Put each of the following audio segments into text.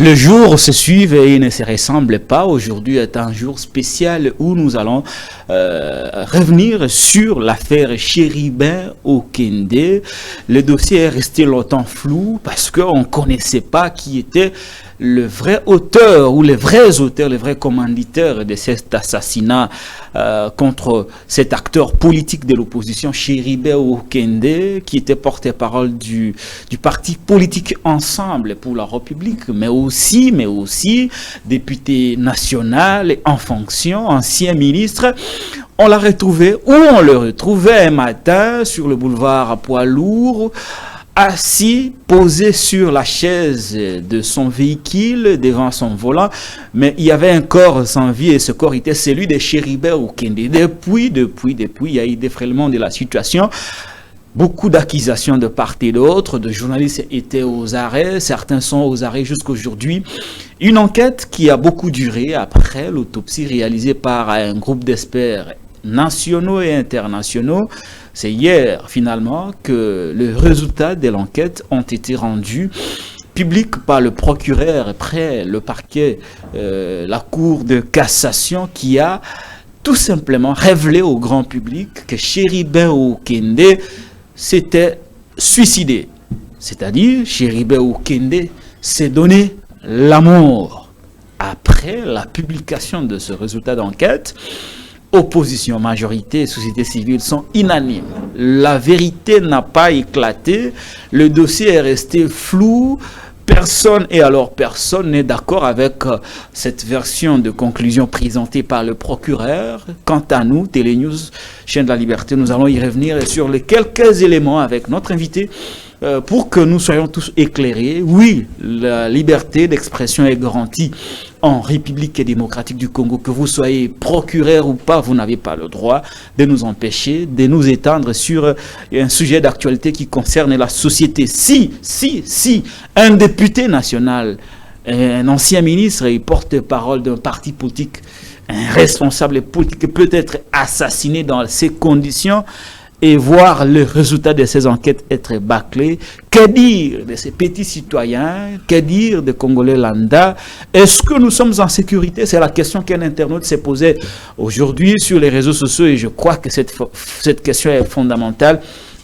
Le jour se suivent et il ne se ressemble pas. Aujourd'hui est un jour spécial où nous allons revenir sur l'affaire Chéribin Okende. Le dossier est resté longtemps flou parce qu'on ne connaissait pas qui était le vrai auteur ou les vrais auteurs, les vrais commanditaires de cet assassinat contre cet acteur politique de l'opposition, Chéribin Okende, qui était porte-parole du parti politique Ensemble pour la République, mais aussi député national en fonction, ancien ministre. On l'a retrouvé, où on le retrouvait un matin sur le boulevard à Poids-Lourd, assis, posé sur la chaise de son véhicule, devant son volant, mais il y avait un corps sans vie et ce corps était celui de Chéribin Okende. Depuis, il y a eu défraiement de la situation. Beaucoup d'accusations de part et d'autre, de journalistes étaient aux arrêts, certains sont aux arrêts jusqu'à aujourd'hui. Une enquête qui a beaucoup duré après l'autopsie réalisée par un groupe d'experts nationaux et internationaux. C'est hier finalement que les résultats de l'enquête ont été rendus publics par le procureur après le parquet, la cour de cassation qui a tout simplement révélé au grand public que Chéribin Okende s'était suicidé. C'est-à-dire, Chéribin Okende s'est donné la mort. Après la publication de ce résultat d'enquête, opposition, majorité et société civile sont unanimes. La vérité n'a pas éclaté, le dossier est resté flou. Personne n'est d'accord avec cette version de conclusion présentée par le procureur. Quant à nous, Télénews, chaîne de la liberté, nous allons y revenir sur les quelques éléments avec notre invité pour que nous soyons tous éclairés. Oui, la liberté d'expression est garantie en République démocratique du Congo. Que vous soyez procureur ou pas, vous n'avez pas le droit de nous empêcher, de nous étendre sur un sujet d'actualité qui concerne la société. Si un député national, un ancien ministre et porte-parole d'un parti politique, un responsable politique peut être assassiné dans ces conditions, et voir le résultat de ces enquêtes être bâclé, que dire de ces petits citoyens, que dire de Congolais lambda? Est-ce que nous sommes en sécurité? C'est la question qu'un internaute s'est posée aujourd'hui sur les réseaux sociaux et je crois que cette question est fondamentale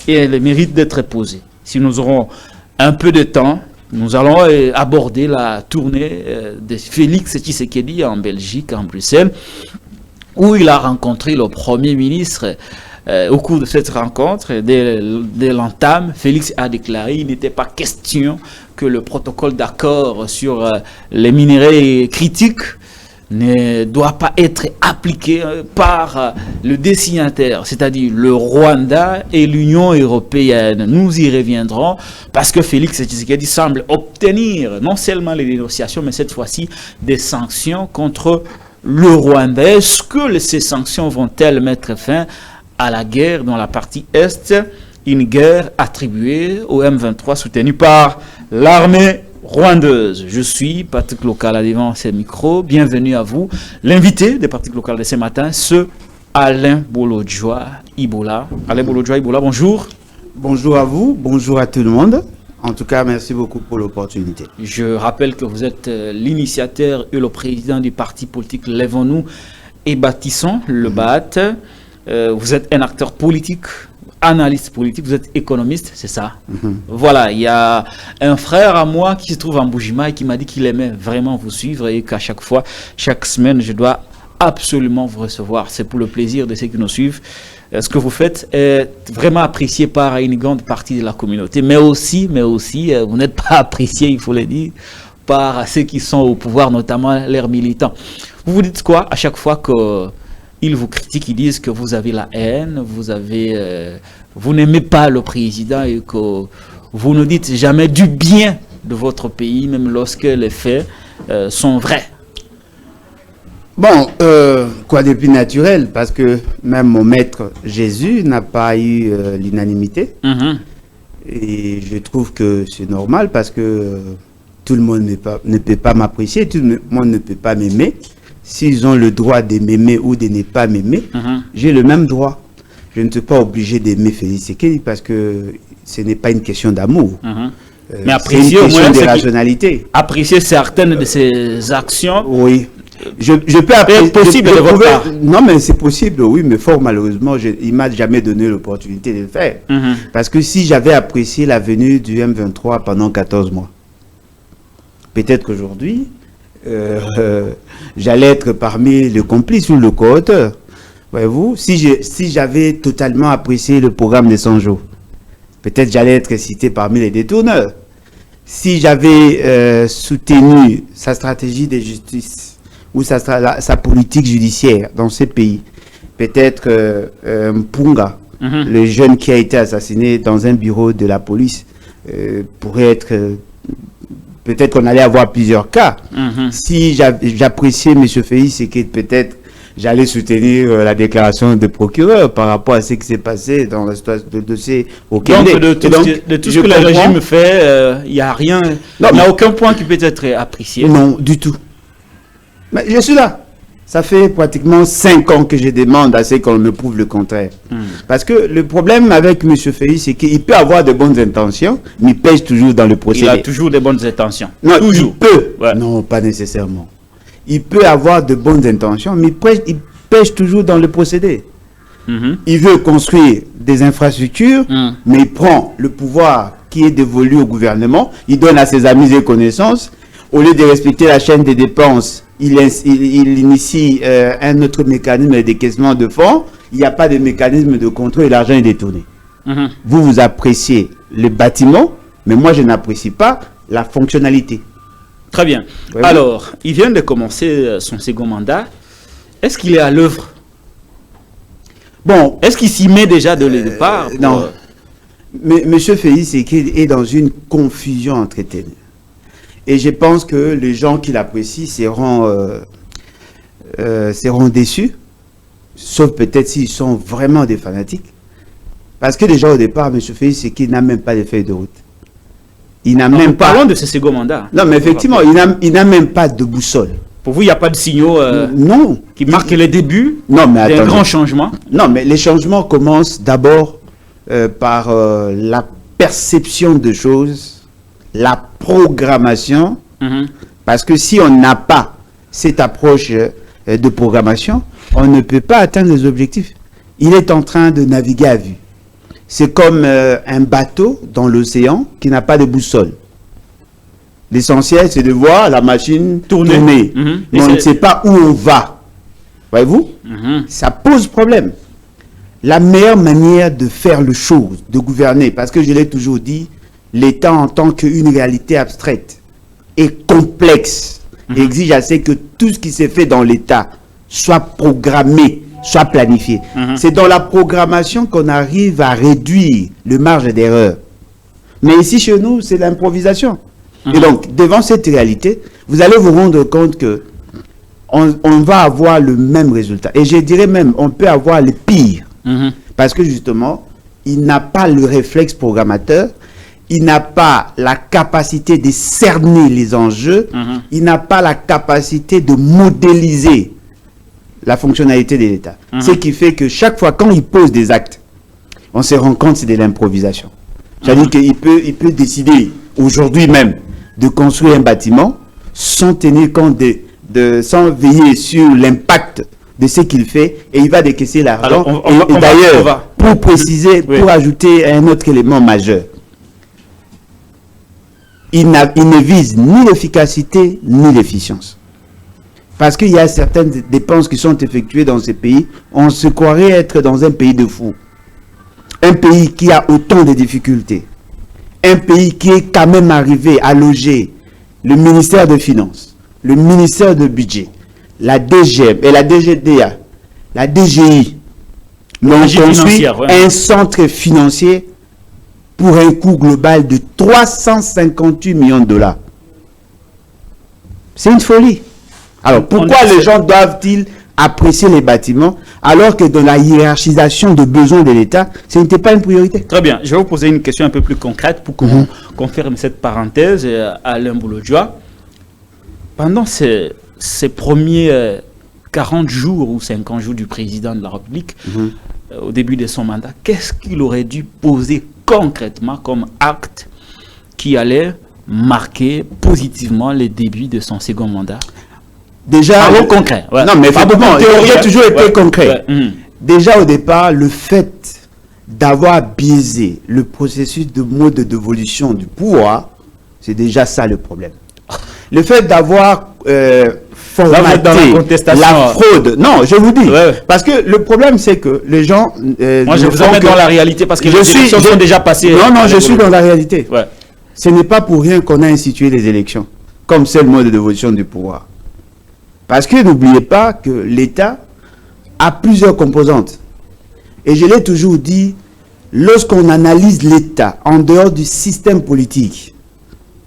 et elle mérite d'être posée. Si nous aurons un peu de temps, nous allons aborder la tournée de Félix Tshisekedi en Belgique, en Bruxelles, où il a rencontré le Premier ministre. Au cours de cette rencontre, dès l'entame, Félix a déclaré qu'il n'était pas question que le protocole d'accord sur les minerais critiques ne doit pas être appliqué par le destinataire, c'est-à-dire le Rwanda et l'Union européenne. Nous y reviendrons parce que Félix Tshisekedi semble obtenir non seulement les négociations, mais cette fois-ci des sanctions contre le Rwanda. Est-ce que ces sanctions vont-elles mettre fin à la guerre dans la partie Est, une guerre attribuée au M23 soutenue par l'armée rwandaise? Je suis Patrick Local devant ces micros. Bienvenue à vous. L'invité de Patrick Local de ce matin, c'est Alain Bolodjoa Ibola. Alain Bolodjoa Ibola, bonjour. Bonjour à vous, bonjour à tout le monde. En tout cas, merci beaucoup pour l'opportunité. Je rappelle que vous êtes l'initiateur et le président du parti politique Lèvons-nous et Bâtissons le BAT. Vous êtes un acteur politique, analyste politique, vous êtes économiste, c'est ça? Voilà, il y a un frère à moi qui se trouve en Boujima et qui m'a dit qu'il aimait vraiment vous suivre et qu'à chaque fois, chaque semaine, je dois absolument vous recevoir. C'est pour le plaisir de ceux qui nous suivent. Ce que vous faites est vraiment apprécié par une grande partie de la communauté, mais aussi, vous n'êtes pas apprécié, il faut le dire, par ceux qui sont au pouvoir, notamment leurs militants. Vous vous dites quoi à chaque fois que ils vous critiquent, ils disent que vous avez la haine, vous n'aimez pas le président et que vous ne dites jamais du bien de votre pays, même lorsque les faits sont vrais. Bon, quoi de plus naturel, parce que même mon maître Jésus n'a pas eu l'unanimité. Et je trouve que c'est normal parce que tout le monde ne peut pas m'apprécier, tout le monde ne peut pas m'aimer. S'ils ont le droit de m'aimer ou de ne pas m'aimer, j'ai le même droit. Je ne suis pas obligé d'aimer Félix Tshisekedi parce que ce n'est pas une question d'amour. Mais apprécier au moins de rationalité. Apprécier certaines de ses actions. Oui. Je peux apprécier. Possible de votre part. Non, mais c'est possible, oui, mais fort malheureusement, il ne m'a jamais donné l'opportunité de le faire. Parce que si j'avais apprécié la venue du M23 pendant 14 mois, peut-être qu'aujourd'hui, j'allais être parmi les complices ou le coauteur. Voyez-vous, si j'avais totalement apprécié le programme des 100 jours, peut-être j'allais être cité parmi les détourneurs. Si j'avais soutenu sa stratégie de justice ou sa politique judiciaire dans ces pays, peut-être Mpunga, le jeune qui a été assassiné dans un bureau de la police, pourrait être... peut-être qu'on allait avoir plusieurs cas. Si j'appréciais M. Félix, c'est que peut-être j'allais soutenir la déclaration de procureur par rapport à ce qui s'est passé dans le dossier au Kenya. Donc, de tout ce que le régime fait, il n'y a rien, il n'y a aucun point qui peut être apprécié. Non, du tout. Mais je suis là. Ça fait pratiquement 5 ans que je demande à ce qu'on me prouve le contraire. Parce que le problème avec M. Félix, c'est qu'il peut avoir de bonnes intentions, mais il pêche toujours dans le procédé. Il a toujours de bonnes intentions. Non, toujours. Il peut. Ouais. Non, pas nécessairement. Il peut avoir de bonnes intentions, mais il pêche toujours dans le procédé. Il veut construire des infrastructures, mais il prend le pouvoir qui est dévolu au gouvernement, il donne à ses amis et connaissances. Au lieu de respecter la chaîne des dépenses, il initie un autre mécanisme de décaissement de fonds. Il n'y a pas de mécanisme de contrôle et l'argent est détourné. Vous appréciez le bâtiment, mais moi je n'apprécie pas la fonctionnalité. Très bien. Ouais, alors, il vient de commencer son second mandat. Est-ce qu'il est à l'œuvre? Bon. Est-ce qu'il s'y met déjà de le départ? Non. Mais M. Félix est dans une confusion entretenue. Et je pense que les gens qui l'apprécient seront déçus, sauf peut-être s'ils sont vraiment des fanatiques. Parce que déjà au départ, M. Félix n'a même pas de feuille de route. Il n'a même pas... Parlons de ce second mandat. Non, mais effectivement, il n'a même pas de boussole. Pour vous, il n'y a pas de signaux non. qui marquent les débuts d'un grand changement? Non, mais les changements commencent d'abord par la perception de choses, la programmation, parce que si on n'a pas cette approche de programmation, on ne peut pas atteindre les objectifs. Il est en train de naviguer à vue. C'est comme un bateau dans l'océan qui n'a pas de boussole. L'essentiel, c'est de voir la machine tourner. Mais on ne sait pas où on va. Voyez-vous? Ça pose problème. La meilleure manière de faire les choses, de gouverner, parce que je l'ai toujours dit, l'État en tant qu'une réalité abstraite est complexe. Et exige assez que tout ce qui s'est fait dans l'État soit programmé, soit planifié. C'est dans la programmation qu'on arrive à réduire le marge d'erreur. Mais ici, chez nous, c'est l'improvisation. Et donc, devant cette réalité, vous allez vous rendre compte que on va avoir le même résultat. Et je dirais même, on peut avoir le pire. Parce que justement, il n'a pas le réflexe programmateur, il n'a pas la capacité de cerner les enjeux, il n'a pas la capacité de modéliser la fonctionnalité de l'État. Ce qui fait que chaque fois, quand il pose des actes, on se rend compte que c'est de l'improvisation. C'est-à-dire qu'il peut décider aujourd'hui même de construire un bâtiment sans tenir compte sans veiller sur l'impact de ce qu'il fait, et il va décaisser l'argent. Et d'ailleurs, pour préciser, pour ajouter un autre élément majeur, il ne vise ni l'efficacité ni l'efficience. Parce qu'il y a certaines dépenses qui sont effectuées dans ces pays, on se croirait être dans un pays de fous. Un pays qui a autant de difficultés. Un pays qui est quand même arrivé à loger le ministère des Finances, le ministère de Budget, la DGM et la DGDA, la DGI, l'ont construit un centre financier pour un coût global de 358 millions de dollars. C'est une folie. Alors, pourquoi les gens doivent-ils apprécier les bâtiments alors que dans la hiérarchisation de besoins de l'État, ce n'était pas une priorité? Très bien. Je vais vous poser une question un peu plus concrète pour qu'on confirme cette parenthèse à Alain Boulodjoa. Pendant ces premiers 40 jours ou 50 jours du président de la République, au début de son mandat, qu'est-ce qu'il aurait dû poser concrètement comme acte qui allait marquer positivement les débuts de son second mandat? Déjà, concret. Ouais. Non, mais il a toujours été concret. Ouais. Déjà au départ, le fait d'avoir biaisé le processus de mode d'évolution du pouvoir, c'est déjà ça le problème. Le fait d'avoir formaté la fraude. Non, je vous dis. Ouais. Parce que le problème, c'est que les gens... Moi, je vous amène dans la réalité parce que les élections sont déjà passées. Non, je suis dans la réalité. Ouais. Ce n'est pas pour rien qu'on a institué les élections comme seul mode d'évolution du pouvoir. Parce que n'oubliez pas que l'État a plusieurs composantes. Et je l'ai toujours dit, lorsqu'on analyse l'État en dehors du système politique,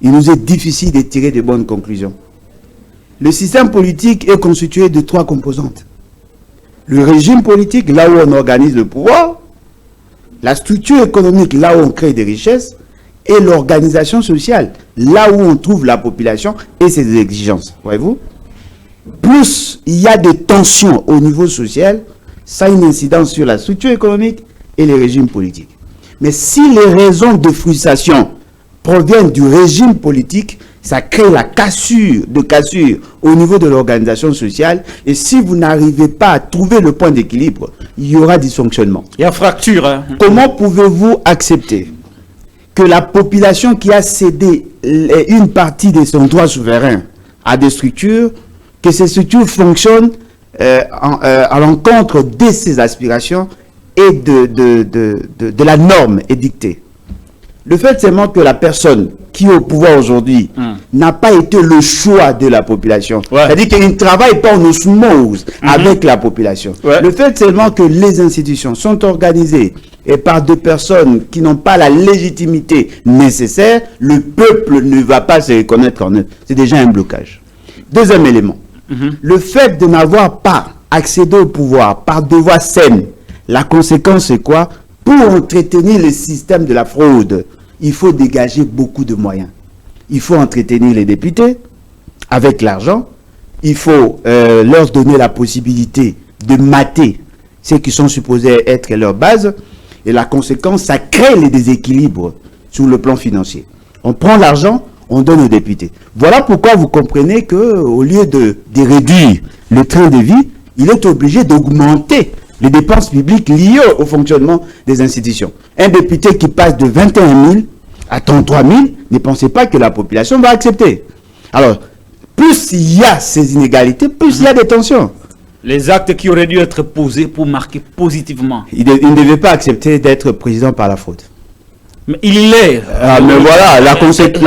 il nous est difficile de tirer de bonnes conclusions. Le système politique est constitué de 3 composantes. Le régime politique, là où on organise le pouvoir, la structure économique, là où on crée des richesses, et l'organisation sociale, là où on trouve la population et ses exigences. Voyez-vous? Plus il y a des tensions au niveau social, ça a une incidence sur la structure économique et les régimes politiques. Mais si les raisons de frustration proviennent du régime politique, ça crée la cassure au niveau de l'organisation sociale. Et si vous n'arrivez pas à trouver le point d'équilibre, il y aura dysfonctionnement. Il y a fracture. Hein. Comment pouvez-vous accepter que la population qui a cédé une partie de son droit souverain à des structures, que ces structures fonctionnent à l'encontre de ses aspirations et de la norme édictée? Le fait seulement que la personne qui est au pouvoir aujourd'hui n'a pas été le choix de la population. Ouais. C'est-à-dire qu'il ne travaille pas en osmose avec la population. Ouais. Le fait seulement que les institutions sont organisées et par des personnes qui n'ont pas la légitimité nécessaire, le peuple ne va pas se reconnaître en eux. C'est déjà un blocage. Deuxième élément. Le fait de n'avoir pas accédé au pouvoir par des voies saines, la conséquence c'est quoi? Pour entretenir le système de la fraude, il faut dégager beaucoup de moyens. Il faut entretenir les députés avec l'argent. Il faut leur donner la possibilité de mater ceux qui sont supposés être leur base. Et la conséquence, ça crée les déséquilibres sur le plan financier. On prend l'argent, on donne aux députés. Voilà pourquoi vous comprenez qu'au lieu de réduire le train de vie, il est obligé d'augmenter les dépenses publiques liées au fonctionnement des institutions. Un député qui passe de 21 000 à 33 000, ne pensez pas que la population va accepter. Alors, plus il y a ces inégalités, plus il y a des tensions. Les actes qui auraient dû être posés pour marquer positivement. Il ne devait pas accepter d'être président par la fraude. Mais il l'est. Mais voilà, la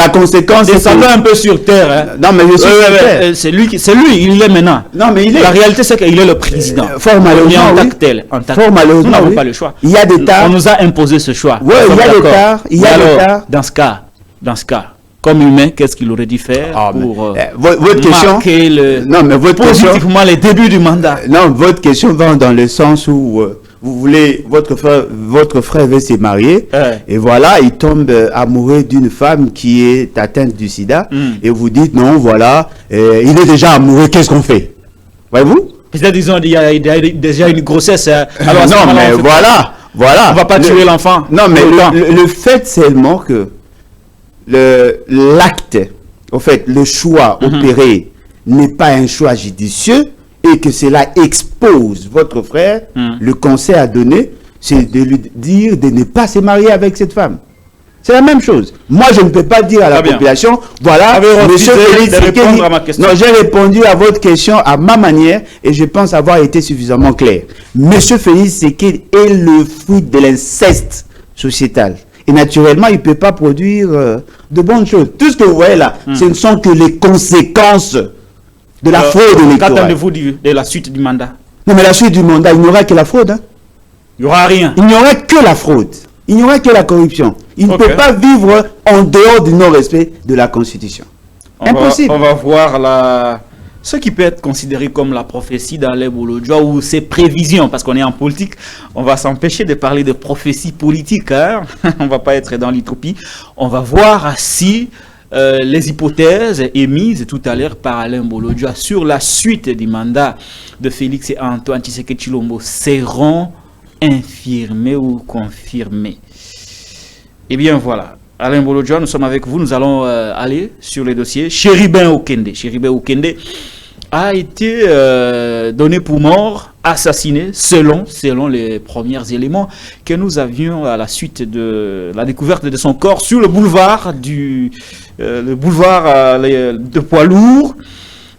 conséquence... Descendons un peu sur terre. Hein. Non, mais je suis sur terre. C'est lui, il l'est maintenant. Non, mais il est. La réalité, c'est qu'il est le président. Fort malheureusement, en tant que tel. Fort malheureusement, nous n'avons pas le choix. Il y a des tas. On nous a imposé ce choix. Oui, il y a des tas. Il y a des tas. Dans ce cas, comme humain, qu'est-ce qu'il aurait dû faire pour votre marquer positivement les débuts du mandat? Non, votre question va dans le sens où vous voulez, votre frère veut se marier, et voilà, il tombe amoureux d'une femme qui est atteinte du sida, et vous dites, non, voilà, il est déjà amoureux, qu'est-ce qu'on fait? Voyez-vous? Peut-être disons, il y a déjà une grossesse. Alors, non, mais voilà. On va pas tuer l'enfant. Non, mais le fait seulement que l'acte, en fait, le choix opéré n'est pas un choix judicieux et que cela expose votre frère, le conseil à donner, c'est de lui dire de ne pas se marier avec cette femme. C'est la même chose. Moi, je ne peux pas dire à la population, voilà, monsieur Félix, répondre à ma question. Non, j'ai répondu à votre question à ma manière et je pense avoir été suffisamment clair. Monsieur Félix Tshisekedi est le fruit de l'inceste sociétal. Et naturellement, il ne peut pas produire de bonnes choses. Tout ce que vous voyez là, ce ne sont que les conséquences de la fraude électorale. Qu'attendez-vous de la suite du mandat? Non, mais la suite du mandat, il n'y aura que la fraude. Hein. Il n'y aura rien. Il n'y aura que la fraude. Il n'y aura que la corruption. Il ne peut pas vivre en dehors du non-respect de la Constitution. Impossible. On va voir ce qui peut être considéré comme la prophétie d'Alain Bolodjoa ou ses prévisions, parce qu'on est en politique, on va s'empêcher de parler de prophétie politique. Hein? On ne va pas être dans l'utopie. On va voir si les hypothèses émises tout à l'heure par Alain Bolodjoa sur la suite du mandat de Félix et Antoine Tshisekedi Tshilombo seront infirmées ou confirmées. Eh bien voilà. Alain Bolodjoa, nous sommes avec vous. Nous allons aller sur le dossier. Chéribin Okende. Chéribin Okende a été donné pour mort, assassiné, selon les premiers éléments que nous avions à la suite de la découverte de son corps sur le boulevard de poids lourds.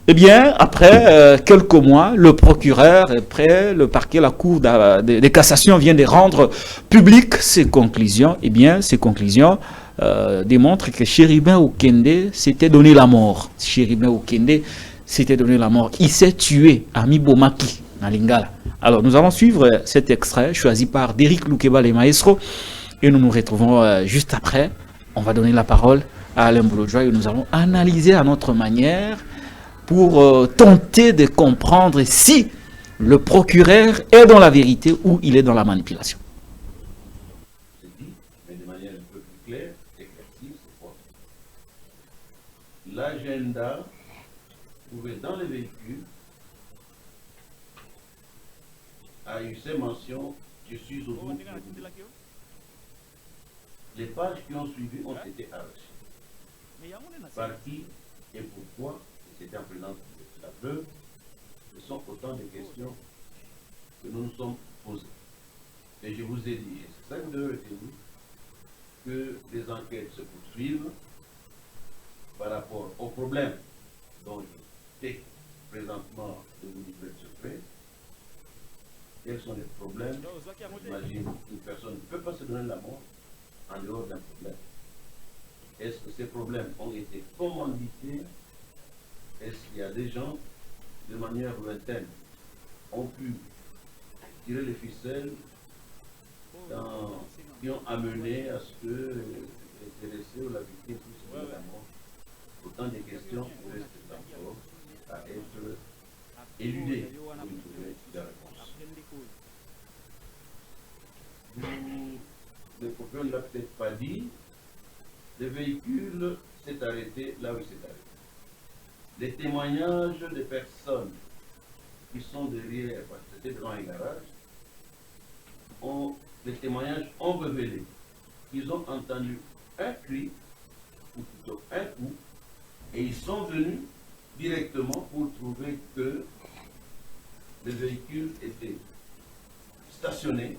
Eh bien, après quelques mois, le procureur, après le parquet, la cour de cassation vient de rendre publiques ses conclusions. Eh bien, ces conclusions démontrent que Chéribin Okende s'était donné la mort. Chéribin Okende s'était donné la mort. Il s'est tué à Mibomaki, à Lingala. Alors, nous allons suivre cet extrait choisi par Derrick Loukeba, les maestros, et nous nous retrouvons juste après. On va donner la parole à Alain Bolodjoa et nous allons analyser à notre manière pour tenter de comprendre si le procureur est dans la vérité ou il est dans la manipulation. Mais de manière un peu plus claire, éclaircie, c'est quoi? L'agenda trouvé dans le véhicule a eu ces mentions, je suis au bout. Les pages qui ont suivi ont été arrachées. Par qui et pourquoi? C'était en présence de la veuve. Ce sont autant de questions que nous nous sommes posées. Et je vous ai dit, et c'est ça que vous devez retenir, que les enquêtes se poursuivent par rapport aux problèmes dont je sais présentement de vous livrer le secret. Quels sont les problèmes? J'imagine qu'une personne ne peut pas se donner la mort en dehors d'un problème. Est-ce que ces problèmes ont été commandités? Est-ce qu'il y a des gens, de manière lointaine, ont pu tirer les ficelles qui ont amené à ce que l'intéressé ou la victime puisse se donner la mort? Autant de questions restent encore à être éludées pour y trouver des réponses. Le procureur ne l'a peut-être pas dit, le véhicule s'est arrêté là où il s'est arrêté. Les témoignages des personnes qui sont derrière, parce que c'était devant un garage, les témoignages ont révélé qu'ils ont entendu un cri, ou plutôt un coup, et ils sont venus directement pour trouver que le véhicule était stationné,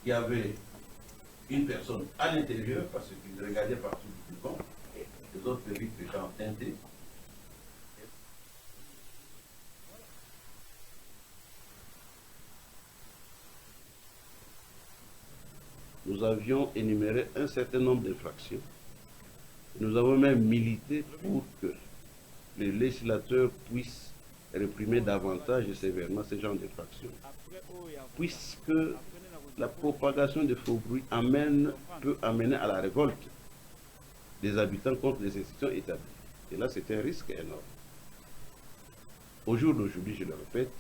qu'il y avait une personne à l'intérieur, parce qu'ils regardaient partout du devant, les autres vitres étaient teintées. Nous avions énuméré un certain nombre d'infractions. Nous avons même milité pour que les législateurs puissent réprimer davantage et sévèrement ce genre d'infractions, puisque la propagation de faux bruits peut amener à la révolte des habitants contre les institutions établies. Et là, c'est un risque énorme. Au jour d'aujourd'hui, je le répète,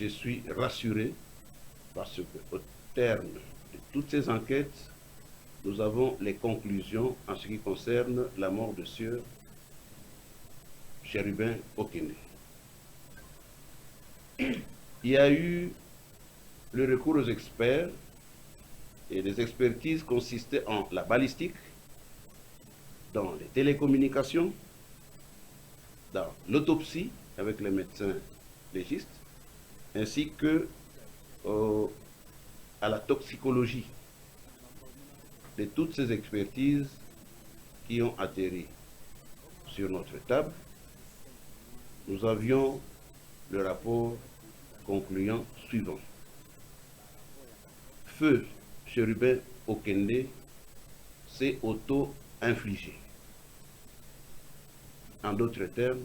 je suis rassuré parce qu'au terme de toutes ces enquêtes, nous avons les conclusions en ce qui concerne la mort de Sieur Chéribin Okende. Il y a eu le recours aux experts et les expertises consistaient en la balistique, dans les télécommunications, dans l'autopsie avec les médecins légistes, ainsi que à la toxicologie de toutes ces expertises qui ont atterri sur notre table. Nous avions le rapport concluant suivant. Feu Chéribin Okende s'est auto-infligé. En d'autres termes,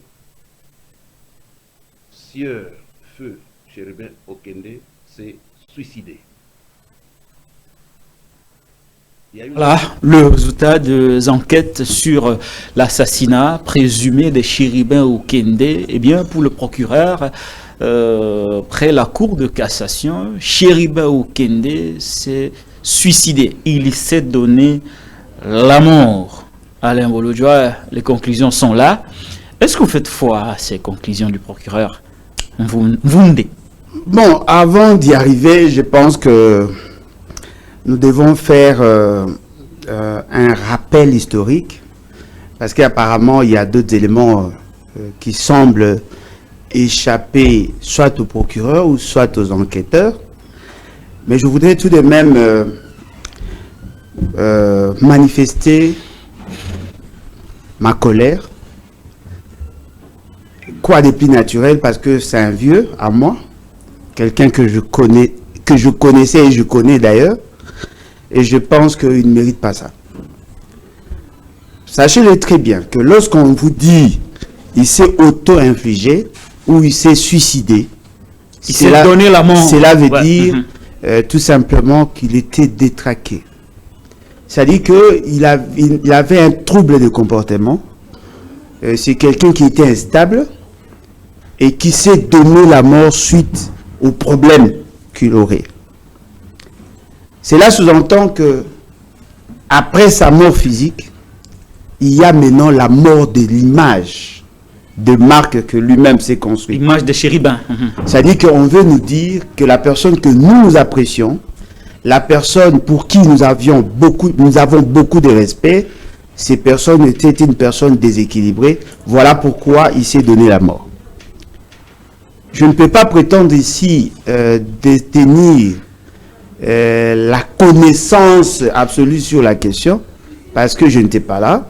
Sieur Feu Chéribin Okende s'est suicidé. Voilà le résultat des enquêtes sur l'assassinat présumé de Chéribin Okende. Eh bien, pour le procureur, près la cour de cassation, Chéribin Okende s'est suicidé. Il s'est donné la mort. Alain Bolodjoa, les conclusions sont là. Est-ce que vous faites foi à ces conclusions du procureur? Vous me dites. Bon, avant d'y arriver, je pense que nous devons faire un rappel historique, parce qu'apparemment, il y a d'autres éléments qui semblent échapper soit au procureur ou soit aux enquêteurs. Mais je voudrais tout de même manifester ma colère. Quoi de plus naturel, parce que c'est un vieux à moi, quelqu'un que je connaissais et je connais d'ailleurs, et je pense qu'il ne mérite pas ça. Sachez-le très bien que lorsqu'on vous dit il s'est auto-infligé ou il s'est suicidé, il s'est donné la mort. Cela veut dire tout simplement qu'il était détraqué. C'est-à-dire qu'il avait un trouble de comportement. C'est quelqu'un qui était instable et qui s'est donné la mort suite aux problèmes qu'il aurait. Cela sous-entend que après sa mort physique, il y a maintenant la mort de l'image de marque que lui-même s'est construit. L'image de chérubin. C'est-à-dire qu'on veut nous dire que la personne que nous apprécions, la personne pour qui nous avons beaucoup de respect, ces personnes étaient une personne déséquilibrée. Voilà pourquoi il s'est donné la mort. Je ne peux pas prétendre ici détenir la connaissance absolue sur la question, parce que je n'étais pas là.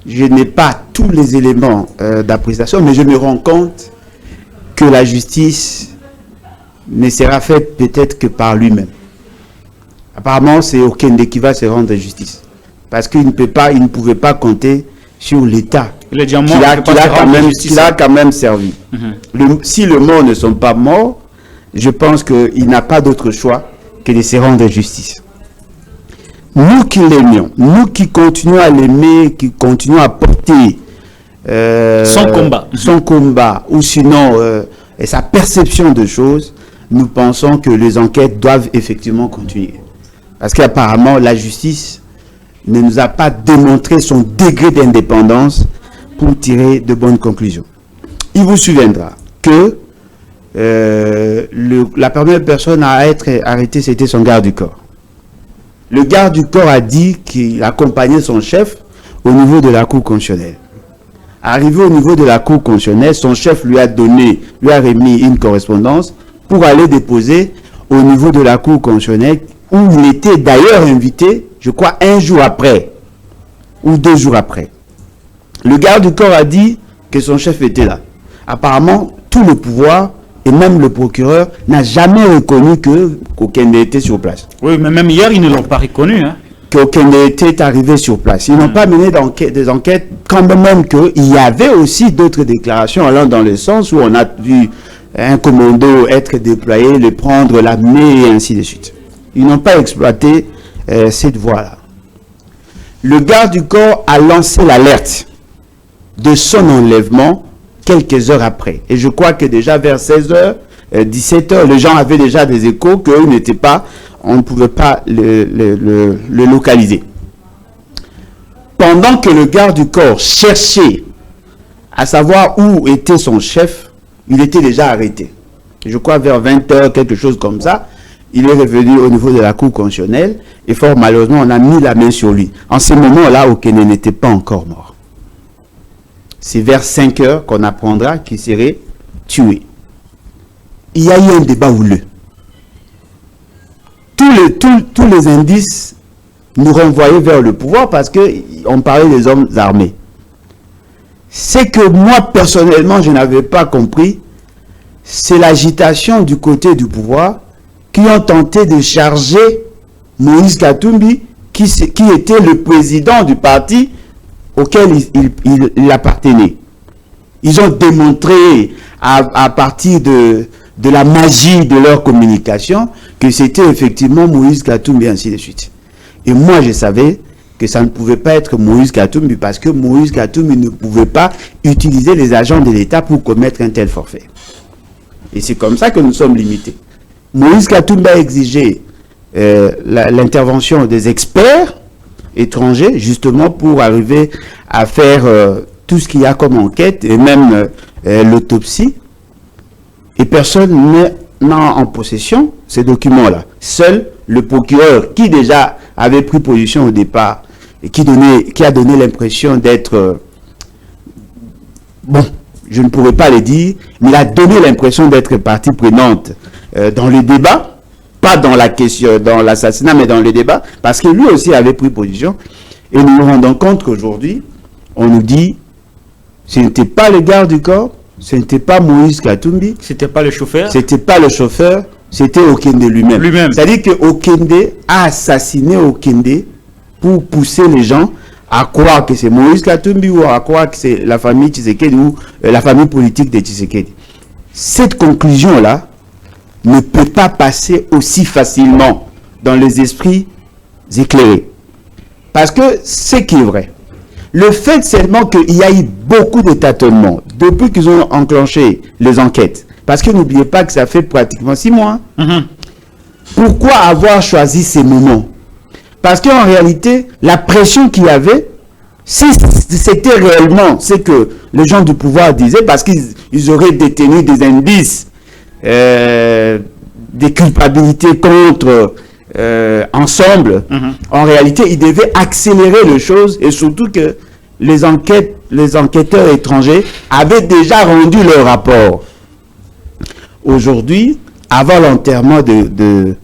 Je n'ai pas tous les éléments d'appréciation, mais je me rends compte que la justice ne sera faite peut-être que par lui-même. Apparemment, c'est Okende qui va se rendre justice, parce qu'il ne pouvait pas compter sur l'État qui a quand même servi. Si les morts ne sont pas morts, je pense qu'il n'a pas d'autre choix que de se rendre justice. Nous qui l'aimions, nous qui continuons à l'aimer, qui continuons à porter son combat, ou sinon sa perception de choses, nous pensons que les enquêtes doivent effectivement continuer. Parce qu'apparemment, la justice ne nous a pas démontré son degré d'indépendance pour tirer de bonnes conclusions. Il vous souviendra que la première personne à être arrêtée, c'était son garde du corps. Le garde du corps a dit qu'il accompagnait son chef au niveau de la cour constitutionnelle. Arrivé au niveau de la cour constitutionnelle, son chef lui a remis une correspondance pour aller déposer au niveau de la cour constitutionnelle, où il était d'ailleurs invité, je crois, 1 jour après, ou 2 jours après. Le garde du corps a dit que son chef était là. Apparemment, tout le pouvoir, et même le procureur, n'a jamais reconnu qu'Okende était sur place. Oui, mais même hier, ils ne l'ont pas reconnu. Qu'Okende était arrivé sur place. Ils n'ont pas mené des enquêtes, quand même qu'il y avait aussi d'autres déclarations allant dans le sens où on a vu un commando être déployé, le prendre, l'amener, et ainsi de suite. Ils n'ont pas exploité cette voie-là. Le garde du corps a lancé l'alerte de son enlèvement quelques heures après. Et je crois que déjà vers 16h, 17h, les gens avaient déjà des échos on ne pouvait pas le localiser. Pendant que le garde du corps cherchait à savoir où était son chef, il était déjà arrêté. Je crois vers 20h, quelque chose comme ça. Il est revenu au niveau de la cour constitutionnelle et fort malheureusement, on a mis la main sur lui. En ce moment-là, Okende n'était pas encore mort. C'est vers 5h qu'on apprendra qu'il serait tué. Il y a eu un débat houleux. Tous les indices nous renvoyaient vers le pouvoir parce qu'on parlait des hommes armés. C'est que moi, personnellement, je n'avais pas compris, c'est l'agitation du côté du pouvoir qui ont tenté de charger Moïse Katumbi, qui était le président du parti auquel il appartenait. Ils ont démontré à partir de la magie de leur communication que c'était effectivement Moïse Katumbi, ainsi de suite. Et moi, je savais que ça ne pouvait pas être Moïse Katumbi parce que Moïse Katumbi ne pouvait pas utiliser les agents de l'État pour commettre un tel forfait. Et c'est comme ça que nous sommes limités. Moïse Katumbi a exigé l'intervention des experts étrangers, justement pour arriver à faire tout ce qu'il y a comme enquête, et même l'autopsie. Et personne n'a en possession ces documents-là. Seul le procureur qui déjà avait pris position au départ et qui a donné l'impression d'être... bon, je ne pourrais pas le dire, mais il a donné l'impression d'être partie prenante dans le débat, pas dans la question, dans l'assassinat, mais dans le débat, parce que lui aussi avait pris position. Et nous nous rendons compte qu'aujourd'hui, on nous dit, ce n'était pas le garde du corps, ce n'était pas Moïse Katumbi. C'était pas le chauffeur. C'était pas le chauffeur, c'était Okende lui-même. C'est-à-dire que Okende a assassiné Okende pour pousser les gens à croire que c'est Moïse Katumbi ou à croire que c'est la famille Tshisekedi ou la famille politique de Tshisekedi. Cette conclusion-là ne peut pas passer aussi facilement dans les esprits éclairés. Parce que ce qui est vrai, le fait seulement qu'il y a eu beaucoup de tâtonnements depuis qu'ils ont enclenché les enquêtes, parce que n'oubliez pas que ça fait pratiquement 6 mois. Pourquoi avoir choisi ces moments? Parce qu'en réalité, la pression qu'il y avait, si c'était réellement ce que les gens du pouvoir disaient, parce qu'ils auraient détenu des indices, des culpabilités contre ensemble, en réalité, ils devaient accélérer les choses et surtout que les enquêteurs étrangers avaient déjà rendu leur rapport. Aujourd'hui, avant l'enterrement de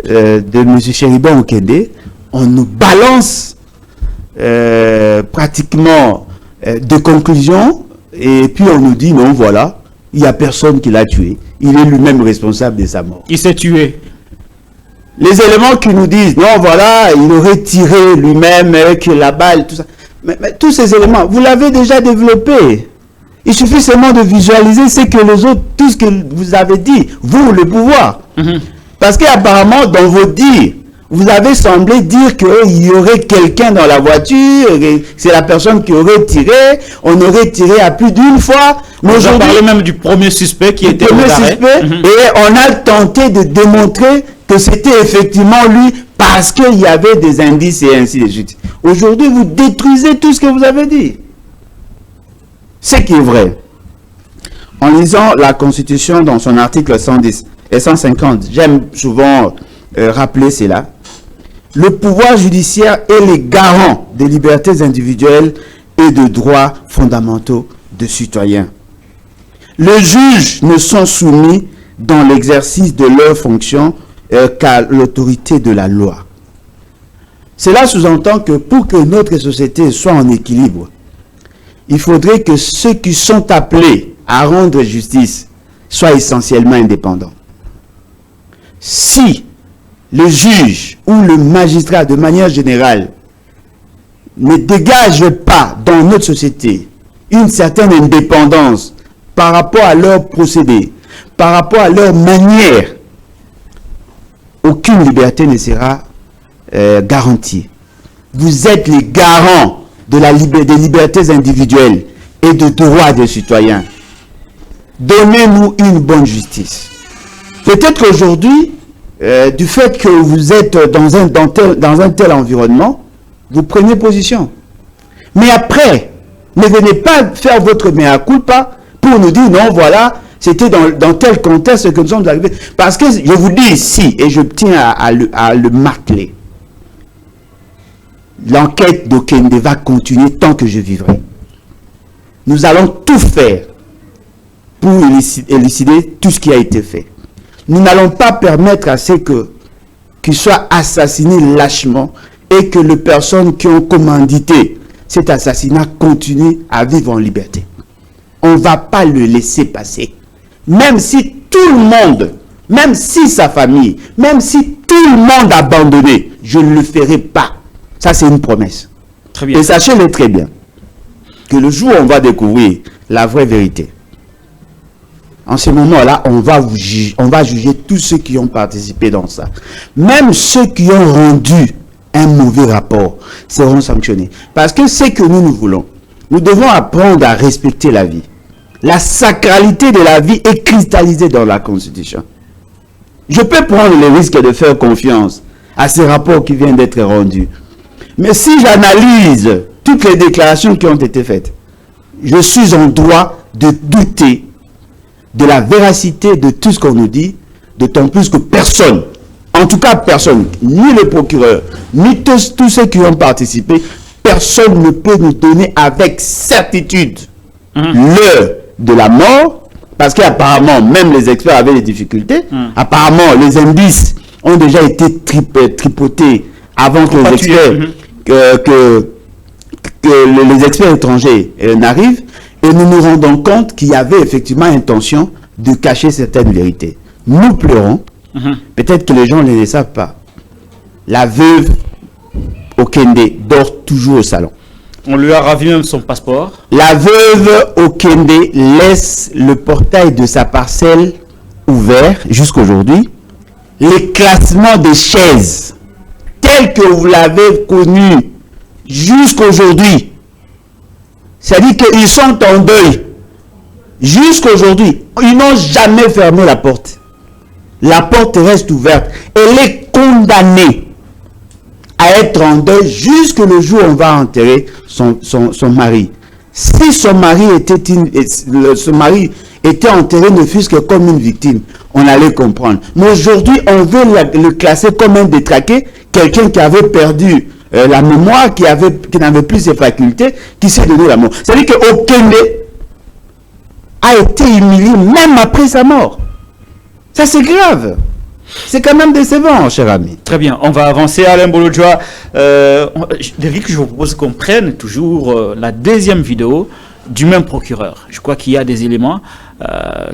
M. Chéribin Okende, on nous balance pratiquement de conclusions et puis on nous dit non, voilà, il n'y a personne qui l'a tué. Il est lui-même responsable de sa mort. Il s'est tué. Les éléments qui nous disent non, voilà, il aurait tiré lui-même avec la balle, tout ça. Mais tous ces éléments, vous l'avez déjà développé. Il suffit seulement de visualiser ce que les autres, tout ce que vous avez dit, vous, le pouvoir. Parce qu'apparemment, dans vos dires, vous avez semblé dire qu'il y aurait quelqu'un dans la voiture, c'est la personne qui aurait tiré, on aurait tiré à plus d'une fois. Mais on parlait même du premier suspect qui était premier suspect, et on a tenté de démontrer que c'était effectivement lui parce qu'il y avait des indices et ainsi de suite. Aujourd'hui, vous détruisez tout ce que vous avez dit. Ce qui est vrai. En lisant la Constitution dans son article 110 et 150, j'aime souvent rappeler cela. Le pouvoir judiciaire est le garant des libertés individuelles et de droits fondamentaux des citoyens. Les juges ne sont soumis dans l'exercice de leurs fonctions qu'à l'autorité de la loi. Cela sous-entend que pour que notre société soit en équilibre, il faudrait que ceux qui sont appelés à rendre justice soient essentiellement indépendants. Si le juge ou le magistrat, de manière générale, ne dégage pas dans notre société une certaine indépendance par rapport à leur procédé, par rapport à leur manière, aucune liberté ne sera garantie. Vous êtes les garants des libertés individuelles et des droits des citoyens. Donnez-nous une bonne justice. Peut-être qu'aujourd'hui, du fait que vous êtes dans un tel environnement, vous prenez position. Mais après, ne venez pas faire votre mea culpa pour nous dire non, voilà, c'était dans tel contexte que nous sommes arrivés. Parce que je vous dis ici, et je tiens à le marteler, l'enquête d'Okende va continuer tant que je vivrai. Nous allons tout faire pour élucider tout ce qui a été fait. Nous n'allons pas permettre à ce qu'ils soient assassinés lâchement et que les personnes qui ont commandité cet assassinat continuent à vivre en liberté. On ne va pas le laisser passer. Même si tout le monde, même si sa famille, même si tout le monde a abandonné, je ne le ferai pas. Ça, c'est une promesse. Très bien. Et sachez-le très bien, que le jour où on va découvrir la vraie vérité, en ce moment-là, on va juger tous ceux qui ont participé dans ça. Même ceux qui ont rendu un mauvais rapport seront sanctionnés. Parce que c'est que nous voulons. Nous devons apprendre à respecter la vie. La sacralité de la vie est cristallisée dans la Constitution. Je peux prendre le risque de faire confiance à ces rapports qui viennent d'être rendus. Mais si j'analyse toutes les déclarations qui ont été faites, je suis en droit de douter de la véracité de tout ce qu'on nous dit, d'autant plus que personne, En tout cas, personne, ni le procureur, ni tous ceux qui ont participé, personne ne peut nous donner avec certitude l'heure de la mort, parce qu'apparemment, même les experts avaient des difficultés. Apparemment, les indices ont déjà été tripotés avant que les experts, que les experts étrangers n'arrivent, et nous nous rendons compte qu'il y avait effectivement intention de cacher certaines vérités. Nous pleurons, peut-être que les gens ne le savent pas. La veuve Okende dort toujours au salon. On lui a ravi même son passeport. La veuve Okende laisse le portail de sa parcelle ouvert jusqu'aujourd'hui. Les classements des chaises, tels que vous l'avez connu jusqu'aujourd'hui, c'est-à-dire qu'ils sont en deuil. Jusqu'aujourd'hui, ils n'ont jamais fermé la porte. La porte reste ouverte. Elle est condamnée à être en deuil jusque le jour où on va enterrer son mari. Si son mari était enterré ne fût-ce que comme une victime, on allait comprendre. Mais aujourd'hui, on veut le classer comme un détraqué, quelqu'un qui avait perdu la mémoire, qui n'avait plus ses facultés, qui s'est donné la mort. C'est-à-dire que Okende a été humilié même après sa mort. Ça, c'est grave. C'est quand même décevant, cher ami. Très bien, on va avancer. Alain Bolodjoa, Eric, je vous propose qu'on prenne toujours la deuxième vidéo du même procureur. Je crois qu'il y a des éléments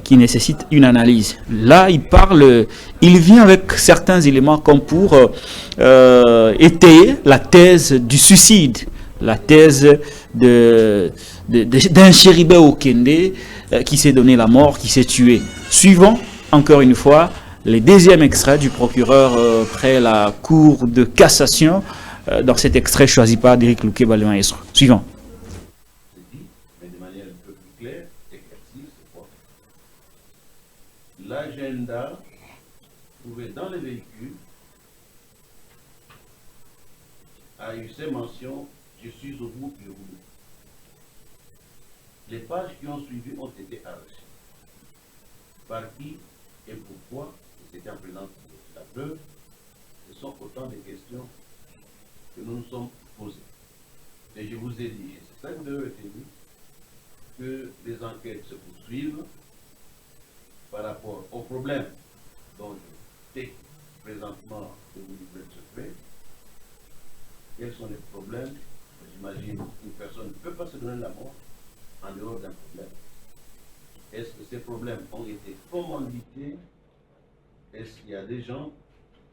qui nécessitent une analyse. Là, il vient avec certains éléments comme pour étayer la thèse du suicide, la thèse d'un Chéribin Okende qui s'est donné la mort, qui s'est tué. Suivant, encore une fois, les deuxièmes extraits du procureur près la cour de cassation, dans cet extrait choisi par Eric Louké Balémaestro. Suivant. Mais de manière un peu plus claire, éclaircie, c'est quoi? L'agenda trouvé dans le véhicule a eu ces mentions, je suis au bout du rouleau. Les pages qui ont suivi ont été arrachées. Par qui et pourquoi? C'était en présence de la preuve. Ce sont autant de questions que nous nous sommes posées. Et je vous ai dit, c'est ça que vous devez retenir, que les enquêtes se poursuivent par rapport aux problèmes dont je sais présentement que vous livrer le secret. Quels sont les problèmes? J'imagine qu'une personne ne peut pas se donner la mort en dehors d'un problème. Est-ce que ces problèmes ont été commandités? Est-ce qu'il y a des gens,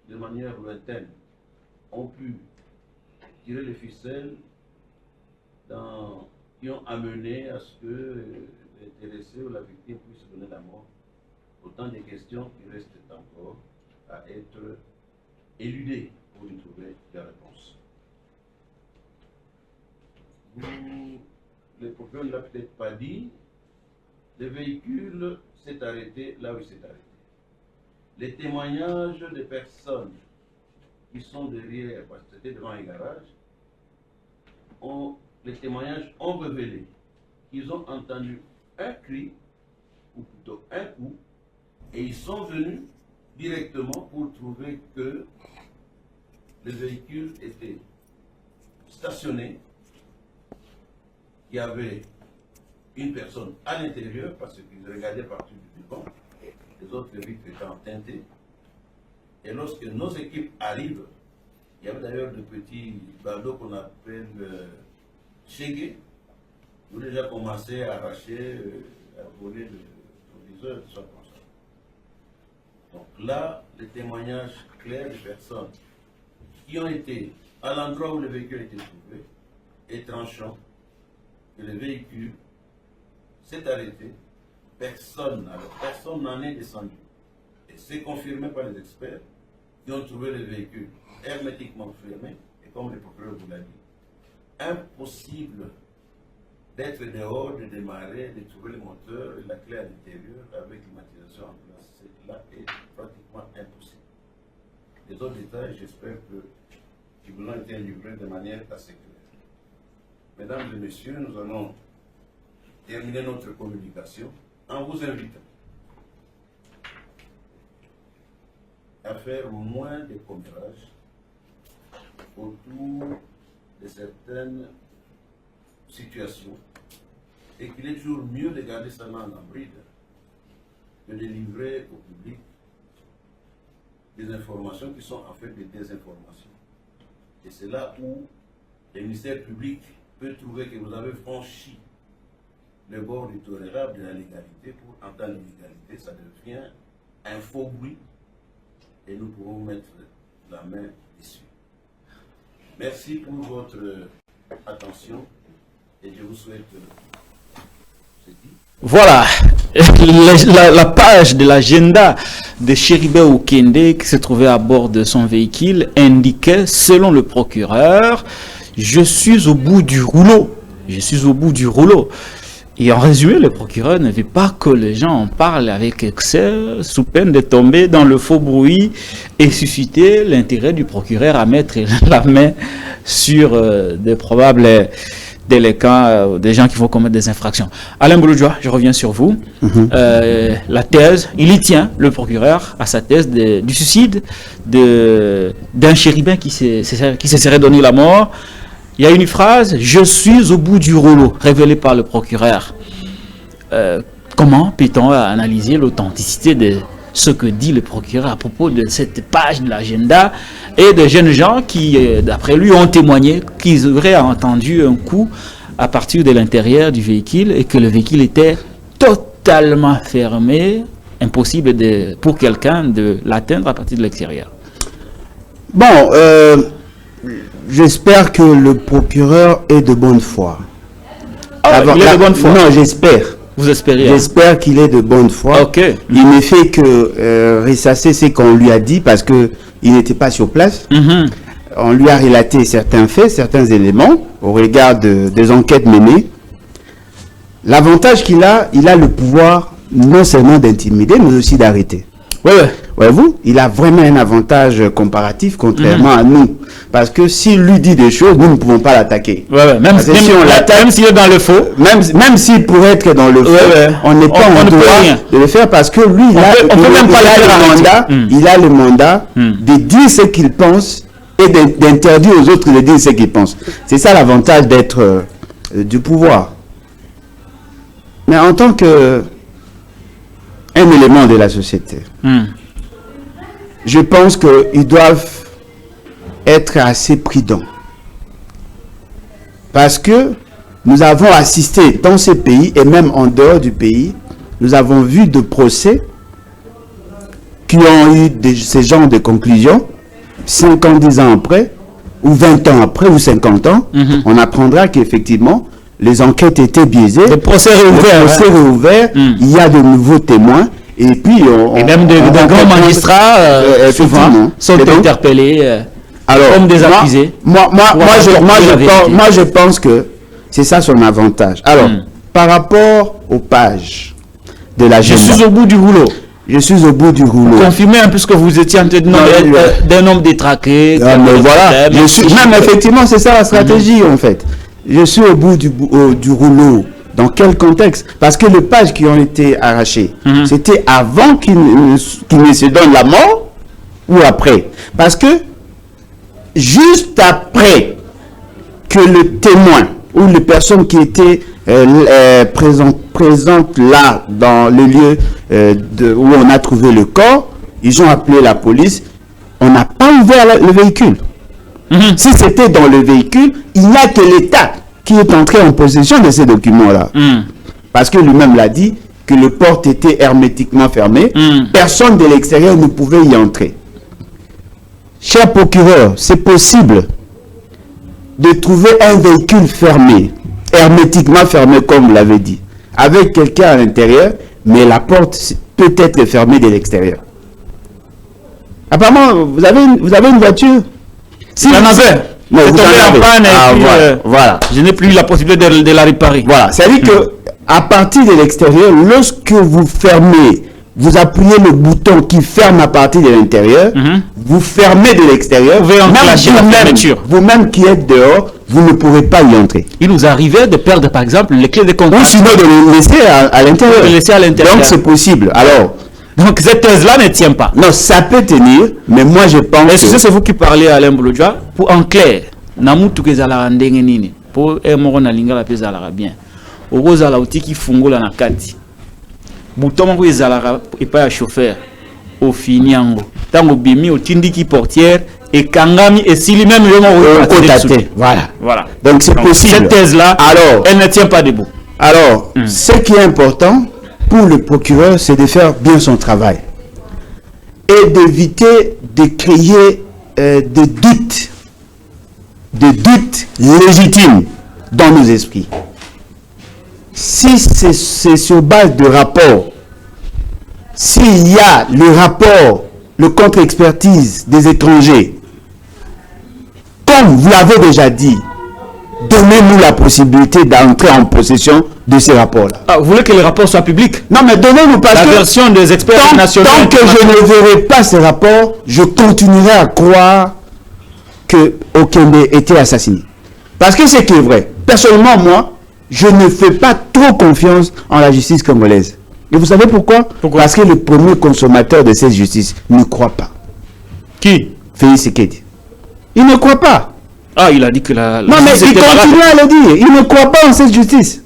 de manière lointaine, ont pu tirer les ficelles qui ont amené à ce que l'intéressé ou la victime puisse se donner la mort? Autant de questions qui restent encore à être éludées pour y trouver la réponse. Le procureur ne l'a peut-être pas dit, le véhicule s'est arrêté là où il s'est arrêté. Les témoignages des personnes qui sont derrière, parce que c'était devant un garage, les témoignages ont révélé qu'ils ont entendu un cri, ou plutôt un coup, et ils sont venus directement pour trouver que le véhicule était stationné, qu'il y avait une personne à l'intérieur, parce qu'ils regardaient partout du balcon, les autres vitres étant teintées. Et lorsque nos équipes arrivent, il y avait d'ailleurs de petits bandeaux qu'on appelle chégués, qui ont déjà commencé à arracher, à voler le viseur, tout ça comme ça. Donc là, les témoignages clairs des personnes qui ont été à l'endroit où le véhicule a été trouvé est tranchant que le véhicule s'est arrêté, personne n'en est descendu. Et c'est confirmé par les experts qui ont trouvé le véhicule hermétiquement fermé, et comme le procureur vous l'a dit, impossible d'être dehors, de démarrer, de trouver le moteur et la clé à l'intérieur avec climatisation en place. Cela est pratiquement impossible. Les autres détails, j'espère qu'ils vous ont été livrés de manière assez claire. Mesdames et messieurs, nous allons terminer notre communication en vous invitant à faire moins de commérages autour de certaines situations et qu'il est toujours mieux de garder sa main en bride que de livrer au public des informations qui sont en fait des désinformations. Et c'est là où le ministère public peut trouver que vous avez franchi le bord du tolérable de la légalité. Pour entendre l'illégalité, ça devient un faux bruit et nous pourrons mettre la main dessus. Merci pour votre attention et je vous souhaite Voilà, la page de l'agenda de Chéribin Okende qui se trouvait à bord de son véhicule indiquait, selon le procureur, je suis au bout du rouleau. Je suis au bout du rouleau. Et en résumé, le procureur ne veut pas que les gens en parlent avec excès, sous peine de tomber dans le faux bruit et susciter l'intérêt du procureur à mettre la main sur des probables délinquants, des gens qui vont commettre des infractions. Alain Bouloudjoua, je reviens sur vous. La thèse, il y tient, le procureur, à sa thèse du suicide d'un chérubin qui se serait donné la mort. Il y a une phrase, je suis au bout du rouleau, révélée par le procureur. Comment peut-on analyser l'authenticité de ce que dit le procureur à propos de cette page de l'agenda et de jeunes gens qui, d'après lui, ont témoigné qu'ils auraient entendu un coup à partir de l'intérieur du véhicule et que le véhicule était totalement fermé, impossible pour quelqu'un de l'atteindre à partir de l'extérieur. Bon, j'espère que le procureur est de bonne foi. Il est de bonne foi? Non, j'espère. Vous espérez? J'espère qu'il est de bonne foi. Okay. Il ne fait que ressasser ce qu'on lui a dit parce que il n'était pas sur place. On lui a relaté certains faits, certains éléments au regard des enquêtes menées. L'avantage qu'il a, il a le pouvoir non seulement d'intimider, mais aussi d'arrêter. Voyez-vous, il a vraiment un avantage comparatif contrairement à nous. Parce que s'il lui dit des choses, nous ne pouvons pas l'attaquer. Même s'il est dans le faux. Même s'il pourrait être dans le faux, on n'est pas en droit de le faire parce que lui, il a le mandat de dire ce qu'il pense et d'interdire aux autres de dire ce qu'ils pensent. C'est ça l'avantage d'être du pouvoir. Mais en tant que un élément de la société, je pense qu'ils doivent être assez prudents. Parce que nous avons assisté dans ces pays et même en dehors du pays, nous avons vu de procès qui ont eu ce genre de conclusions 5 ans, 10 ans après, ou 20 ans après, ou 50 ans, on apprendra qu'effectivement, les enquêtes étaient biaisées. Le procès réouvert, il y a de nouveaux témoins. Et puis, même de grands magistrats souvent sont interpellés comme des accusés. Moi, je pense que c'est ça son avantage. Alors, par rapport aux pages de l'agenda. Je suis au bout du rouleau. Je suis au bout du rouleau. Confirmez un peu ce que vous étiez en train de demander d'un homme détraqué. Mais voilà, même effectivement, c'est ça la stratégie en fait. Je suis au bout du rouleau. Dans quel contexte? Parce que les pages qui ont été arrachées, c'était avant qu'il ne se donne la mort ou après? Parce que juste après que le témoin ou les personnes qui étaient présentes là dans le lieu où on a trouvé le corps, ils ont appelé la police, on n'a pas ouvert le véhicule. Si c'était dans le véhicule, il n'y a que l'État qui est entré en possession de ces documents-là. Parce que lui-même l'a dit, que les portes étaient hermétiquement fermées, personne de l'extérieur ne pouvait y entrer. Cher procureur, c'est possible de trouver un véhicule fermé, hermétiquement fermé comme vous l'avez dit, avec quelqu'un à l'intérieur, mais la porte peut être fermée de l'extérieur. Apparemment, vous avez une voiture? Si vous en avez. Non, vous en panne et puis, voilà. Je n'ai plus la possibilité de la réparer. Voilà, c'est-à-dire que à partir de l'extérieur, lorsque vous fermez, vous appuyez le bouton qui ferme à partir de l'intérieur, vous fermez de l'extérieur, vous-même qui êtes dehors, vous ne pourrez pas y entrer. Il nous arrivait de perdre par exemple les clés de contact. Ou sinon de les laisser à l'intérieur. Donc c'est possible. Alors, Donc cette thèse-là ne tient pas. Non, ça peut tenir, mais moi je pense Est-ce que c'est vous qui parlez à Alain Boulodja pour en clair, namutu ke zala ndenge nini pour moko na lingala pe zala bien. Okozala utiki fungola na kati. Bouton ko ezala et pas chauffeur. Au finiango. Tango bimi otindiki portière et kangami et s'il même voilà. Voilà. Donc c'est possible. Cette thèse-là, alors, elle ne tient pas debout. Alors, ce qui est important pour le procureur, c'est de faire bien son travail et d'éviter de créer des doutes légitimes dans nos esprits. Si c'est sur base de rapports, s'il y a le rapport, le contre-expertise des étrangers, comme vous l'avez déjà dit, donnez-nous la possibilité d'entrer en possession de ces rapports-là. Ah, vous voulez que les rapports soient publics? Non, mais donnez-nous parce la que version des experts nationaux. Tant que je ne verrai pas ces rapports, je continuerai à croire que Okende était assassiné. Parce que c'est qui est vrai. Personnellement, moi, je ne fais pas trop confiance en la justice congolaise. Et vous savez pourquoi? Parce que le premier consommateur de cette justice ne croit pas. Qui? Félix Tshisekedi. Il ne croit pas. Ah, il a dit que la non, mais il continue à le dire. Il ne croit pas en cette justice.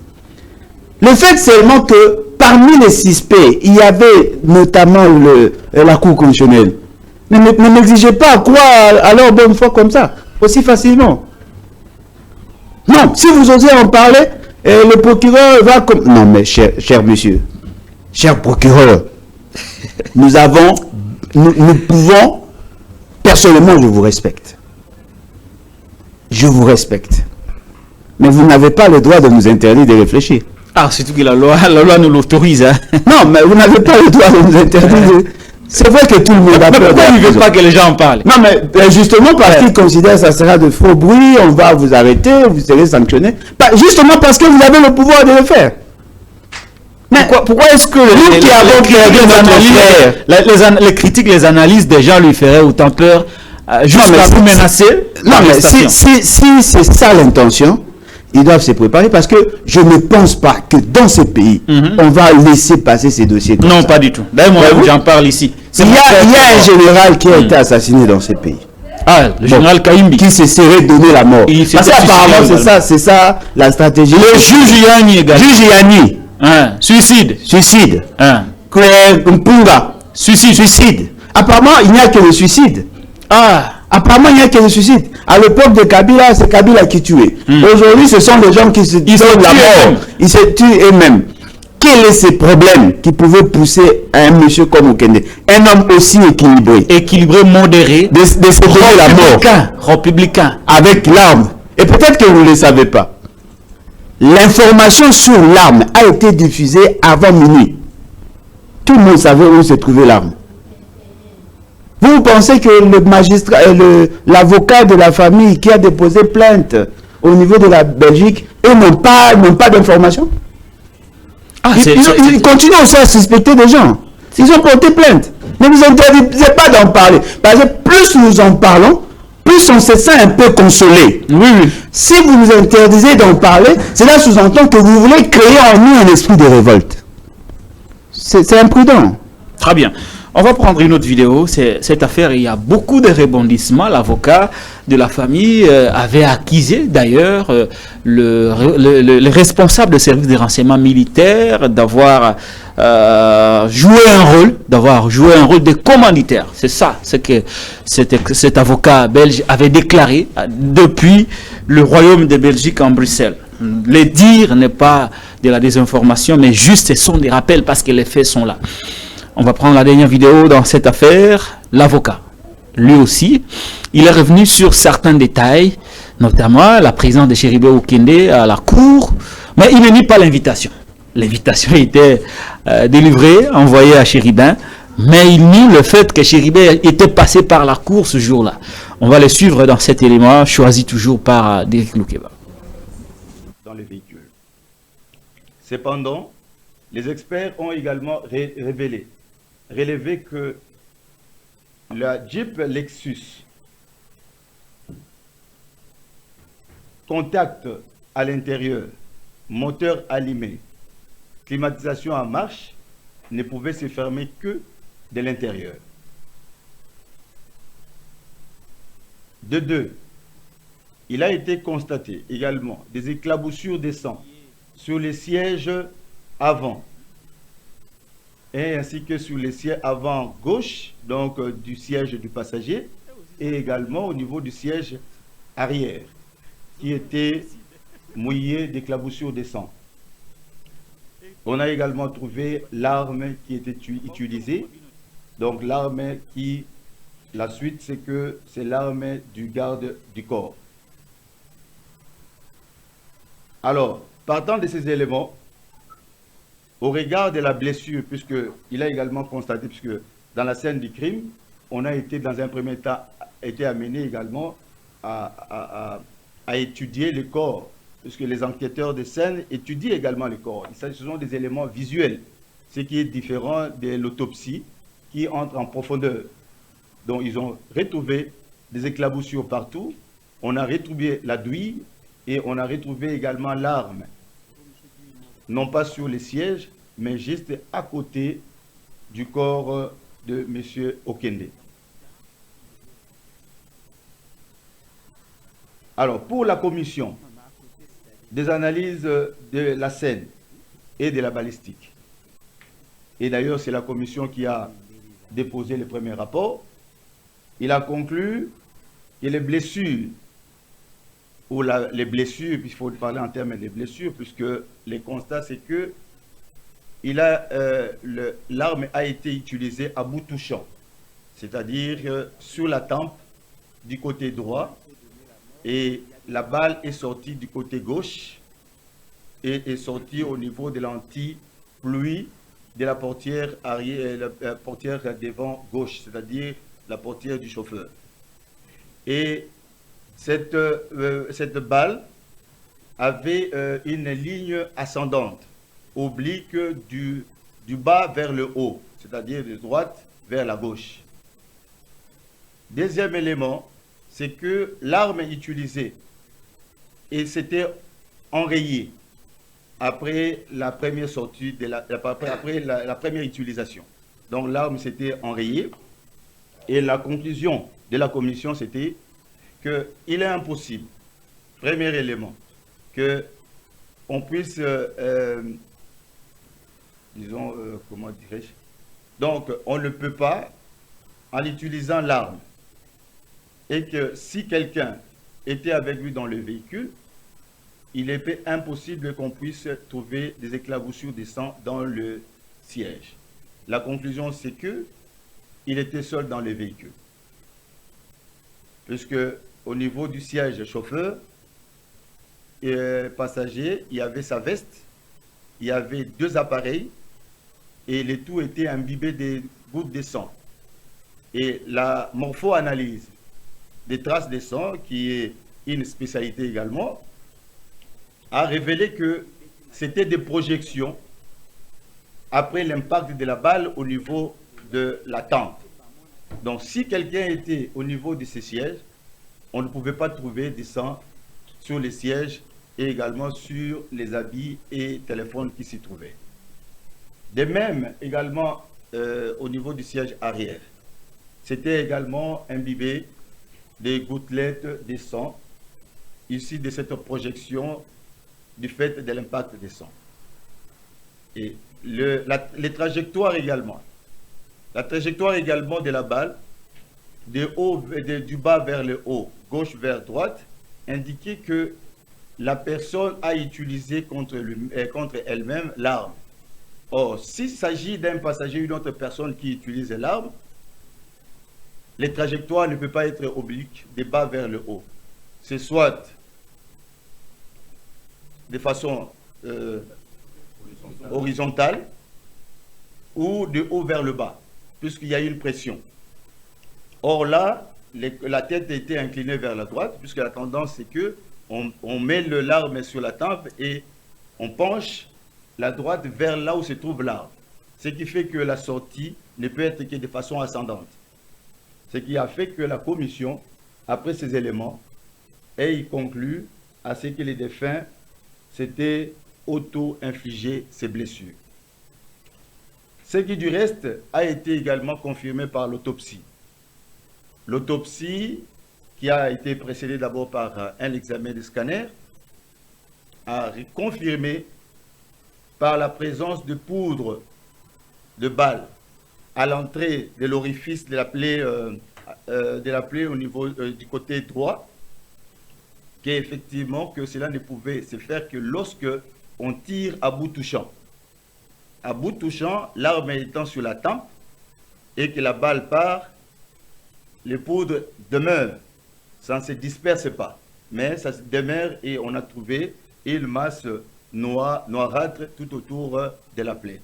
Le fait seulement que parmi les suspects, il y avait notamment la Cour constitutionnelle. Ne m'exigez pas croire à leur bonne foi comme ça, aussi facilement. Non, si vous osez en parler, le procureur va comme... Non, mais cher monsieur, cher procureur, nous pouvons, personnellement, je vous respecte. Je vous respecte. Mais vous n'avez pas le droit de nous interdire de réfléchir. Ah, c'est tout que la loi nous l'autorise. Hein. Non, mais vous n'avez pas le droit de nous interdire de... C'est vrai que tout le monde a peur. Pourquoi il ne veut pas que les gens en parlent? Non, mais justement parce qu'il considère que ça sera de faux bruit, on va vous arrêter, vous serez sanctionné. Justement parce que vous avez le pouvoir de le faire. Mais pourquoi est-ce que les critiques, les analyses des gens lui feraient autant peur jusqu'à vous menacer? Non, mais si c'est ça l'intention, ils doivent se préparer parce que je ne pense pas que dans ce pays, on va laisser passer ces dossiers. Non, pas du tout. D'ailleurs, moi, j'en parle ici. Il y a un général qui a été assassiné dans ce pays. Ah, le général Kaimbi. Qui se serait donné la mort. Parce qu'apparemment, c'est ça la stratégie. Le juge Yanni également. Juge Yanni. Suicide. Claire Mpunga. Suicide. Apparemment, il n'y a que le suicide. Apparemment, il n'y a que le suicide. À l'époque de Kabila, c'est Kabila qui tuait. Aujourd'hui, ce sont les gens qui se donnent la mort. Ils se tuent eux-mêmes. Quel est ce problème qui pouvait pousser un monsieur comme Okende, un homme aussi équilibré, modéré, de se donner la mort, républicain, avec l'arme? Et peut-être que vous ne le savez pas. L'information sur l'arme a été diffusée avant minuit. Tout le monde savait où se trouvait l'arme. Vous pensez que le magistrat, l'avocat de la famille qui a déposé plainte au niveau de la Belgique, eux n'ont pas d'informations? Ils continuent aussi à suspecter des gens. Ils ont porté plainte. Ne vous interdisez pas d'en parler. Parce que plus nous en parlons, plus on se sent un peu consolé. Oui. Si vous nous interdisez d'en parler, cela sous-entend que vous voulez créer en nous un esprit de révolte. C'est imprudent. Très bien. On va prendre une autre vidéo. Cette affaire, il y a beaucoup de rebondissements. L'avocat de la famille avait accusé d'ailleurs le responsable de service de renseignement militaire d'avoir joué un rôle de commanditaire. C'est ça, ce que cet avocat belge avait déclaré depuis le Royaume de Belgique en Bruxelles. Le dire n'est pas de la désinformation, mais juste ce sont des rappels parce que les faits sont là. On va prendre la dernière vidéo dans cette affaire. L'avocat, lui aussi, il est revenu sur certains détails, notamment la présence de Chéribé Okende à la cour, mais il ne nie pas l'invitation. L'invitation était délivrée, envoyée à Chéribin, mais il nie le fait que Chéribé était passé par la cour ce jour-là. On va le suivre dans cet élément, choisi toujours par Derek Loukeba. Dans le véhicule. Cependant, les experts ont également relevé que la Jeep Lexus contact à l'intérieur, moteur allumé, climatisation en marche, ne pouvait se fermer que de l'intérieur. De deux, il a été constaté également des éclaboussures de sang sur les sièges avant et ainsi que sur les sièges avant gauche, donc du siège du passager, et également au niveau du siège arrière, qui était mouillé d'éclaboussures de sang. On a également trouvé l'arme qui était utilisée, donc l'arme qui, la suite c'est que c'est l'arme du garde du corps. Alors, partant de ces éléments, au regard de la blessure, puisqu'il a également constaté, puisque dans la scène du crime, on a été dans un premier temps été amené également à étudier le corps, puisque les enquêteurs de scène étudient également le corps. Ce sont des éléments visuels, ce qui est différent de l'autopsie qui entre en profondeur. Donc ils ont retrouvé des éclaboussures partout, on a retrouvé la douille et on a retrouvé également l'arme, non pas sur les sièges, mais juste à côté du corps de M. Okende. Alors, pour la commission des analyses de la scène et de la balistique, et d'ailleurs c'est la commission qui a déposé le premier rapport, il a conclu que les blessures, ou les blessures, puisqu'il faut parler en termes de blessures, puisque les constats c'est que l'arme a été utilisée à bout touchant, c'est-à-dire sur la tempe du côté droit, et la balle est sortie du côté gauche et est sortie au niveau de l'anti-pluie de la portière arrière, la portière devant gauche, c'est-à-dire la portière du chauffeur. Et cette balle avait une ligne ascendante, oblique du bas vers le haut, c'est-à-dire de droite vers la gauche. Deuxième élément, c'est que l'arme utilisée et c'était enrayé après la première sortie, après la première utilisation. Donc l'arme s'était enrayée et la conclusion de la commission c'était qu'il est impossible, premier élément, qu'on puisse, disons, comment dirais-je, donc on ne peut pas, en utilisant l'arme, et que si quelqu'un était avec lui dans le véhicule, il est impossible qu'on puisse trouver des éclaboussures de sang dans le siège. La conclusion, c'est qu'il était seul dans le véhicule. Puisque au niveau du siège chauffeur et passager, il y avait sa veste, il y avait deux appareils et le tout était imbibé de gouttes de sang. Et la morpho-analyse des traces de sang, qui est une spécialité également, a révélé que c'était des projections après l'impact de la balle au niveau de la tempe. Donc si quelqu'un était au niveau de ces sièges, on ne pouvait pas trouver du sang sur les sièges et également sur les habits et téléphones qui s'y trouvaient. De même, également au niveau du siège arrière, c'était également imbibé des gouttelettes de sang issues de cette projection du fait de l'impact des sang. Et les trajectoires également. La trajectoire également de la balle, du bas vers le haut, gauche vers droite, indiquait que la personne a utilisé contre elle-même l'arme. Or, s'il s'agit d'un passager ou d'une autre personne qui utilise l'arme, les trajectoires ne peuvent pas être obliques, de bas vers le haut. C'est soit de façon horizontale ou de haut vers le bas, puisqu'il y a une pression. Or là, la tête était inclinée vers la droite, puisque la tendance c'est que on met l'arme sur la tempe et on penche la droite vers là où se trouve l'arme. Ce qui fait que la sortie ne peut être que de façon ascendante. Ce qui a fait que la commission, après ces éléments, ait conclu à ce que les défunts s'étaient auto-infligés ces blessures. Ce qui du reste a été également confirmé par l'autopsie. L'autopsie, qui a été précédée d'abord par un examen de scanner, a confirmé par la présence de poudre de balle à l'entrée de l'orifice de la plaie au niveau du côté droit, qu'effectivement que cela ne pouvait se faire que lorsque on tire à bout touchant. À bout touchant, l'arme étant sur la tempe et que la balle part, les poudres demeurent, ça ne se disperse pas, mais ça se demeure et on a trouvé une masse noirâtre tout autour de la plaie.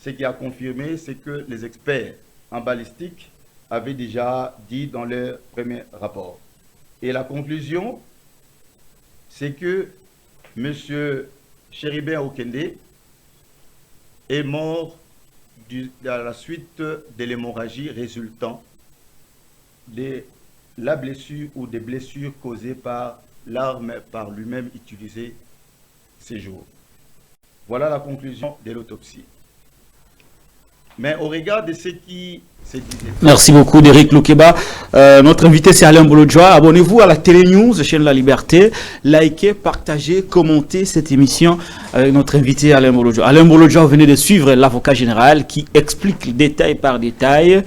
Ce qui a confirmé, c'est que les experts en balistique avaient déjà dit dans leur premier rapport. Et la conclusion, c'est que M. Chéribin Okende est mort à la suite de l'hémorragie résultant de la blessure ou des blessures causées par l'arme par lui-même utilisée ces jours. Voilà la conclusion de l'autopsie. Mais au regard de ce qui se disait... Merci beaucoup d'Éric Loukeba. Notre invité c'est Alain Bolodjoa. Abonnez-vous à la Télé News, chaîne La Liberté. Likez, partagez, commentez cette émission avec notre invité Alain Bolodjoa. Alain Bolodjoa, vous venez de suivre l'avocat général qui explique détail par détail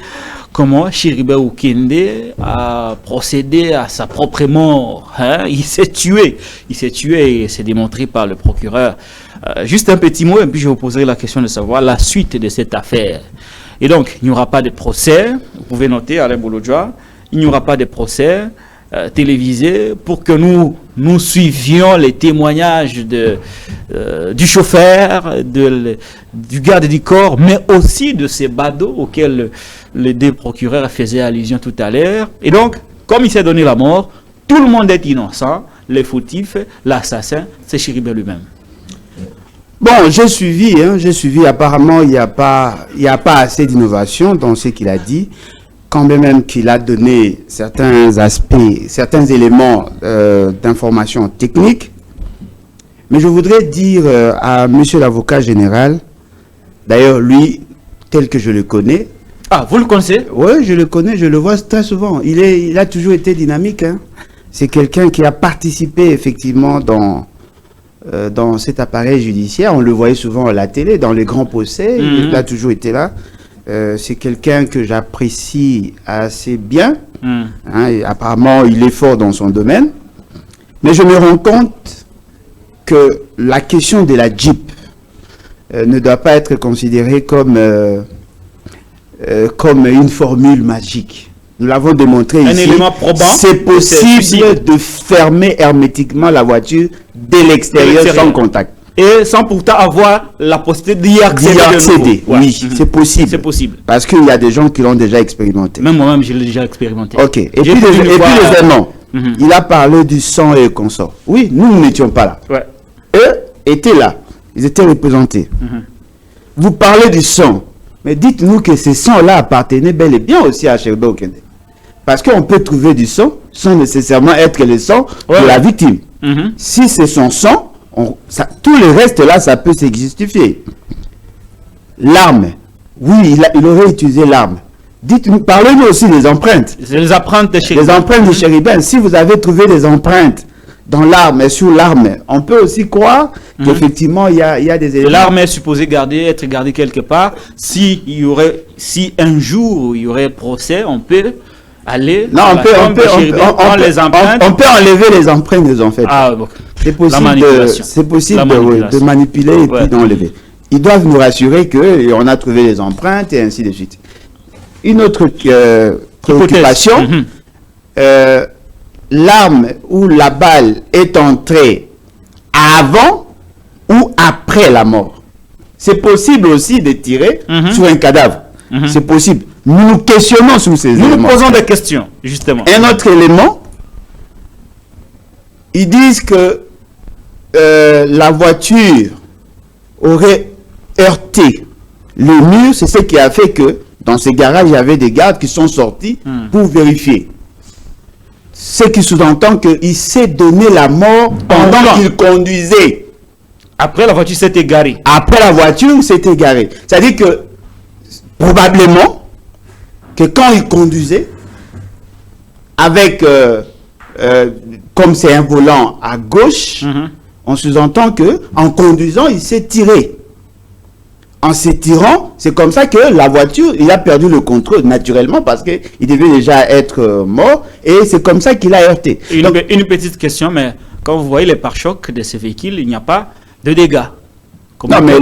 comment Chéribin Okende a procédé à sa propre mort. Il s'est tué. Il s'est tué et c'est démontré par le procureur. Juste un petit mot et puis je vous poserai la question de savoir la suite de cette affaire. Et donc, il n'y aura pas de procès. Vous pouvez noter, Alain Bolodjoa, il n'y aura pas de procès télévisé pour que nous suivions les témoignages du chauffeur, du garde du corps, mais aussi de ces badauds auxquels les deux procureurs faisaient allusion tout à l'heure. Et donc, comme il s'est donné la mort, tout le monde est innocent. Les fautifs, l'assassin, c'est Chéribin lui-même. Bon, j'ai suivi, apparemment il n'y a pas assez d'innovation dans ce qu'il a dit, quand même qu'il a donné certains aspects, certains éléments d'information technique. Mais je voudrais dire à monsieur l'avocat général, d'ailleurs lui, tel que je le connais. Ah, vous le connaissez? Oui, je le connais, je le vois très souvent. Il a toujours été dynamique. C'est quelqu'un qui a participé effectivement dans cet appareil judiciaire. On le voyait souvent à la télé, dans les grands procès. Il a toujours été là. C'est quelqu'un que j'apprécie assez bien. Et apparemment, il est fort dans son domaine. Mais je me rends compte que la question de la Jeep ne doit pas être considérée comme une formule magique. Nous l'avons démontré ici. Un élément probant. C'est possible de fermer hermétiquement la voiture de l'extérieur sans contact. Et sans pourtant avoir la possibilité d'y accéder. Oui, c'est possible. C'est possible. Parce qu'il y a des gens qui l'ont déjà expérimenté. Même moi-même, je l'ai déjà expérimenté. Ok. Et puis deuxièmement, il a parlé du sang et consort. Oui, nous n'étions pas là. Ouais. Eux étaient là. Ils étaient représentés. Vous parlez du sang. Mais dites-nous que ce sang-là appartenait bel et bien aussi à Chéribin Okende. Parce qu'on peut trouver du sang sans nécessairement être le sang de la victime. Si c'est son sang, tout le reste là, ça peut se justifier. L'arme. Oui, il aurait utilisé l'arme. Dites-nous, parlez-nous aussi des empreintes. Les empreintes de Chéribin. Les empreintes de Chéribin. Si vous avez trouvé des empreintes dans l'arme et sur l'arme, on peut aussi croire qu'effectivement il y a des éléments. L'arme est supposée être gardée quelque part. Si un jour il y aurait procès, on peut aller. Non, on peut enlever les empreintes des enfants. Ah, bon. C'est possible de manipuler et puis d'enlever. Ils doivent nous rassurer qu'on a trouvé les empreintes et ainsi de suite. Une autre préoccupation, l'arme ou la balle est entrée avant ou après la mort. C'est possible aussi de tirer sur un cadavre. C'est possible. Nous nous questionnons sur ces éléments. Nous nous posons des questions, justement. Un autre élément, ils disent que la voiture aurait heurté le mur. C'est ce qui a fait que dans ces garages, il y avait des gardes qui sont sortis pour vérifier. Ce qui sous-entend qu'il s'est donné la mort pendant qu'il conduisait. Après, la voiture s'est égarée. Après, la voiture s'est égarée. C'est-à-dire que probablement que quand il conduisait, avec, comme c'est un volant à gauche, on sous-entend que en conduisant, il s'est tiré. En se tirant, c'est comme ça que la voiture, il a perdu le contrôle naturellement parce qu'il devait déjà être mort et c'est comme ça qu'il a heurté. Une petite question, mais quand vous voyez les pare-chocs de ces véhicules, il n'y a pas de dégâts. Non, mais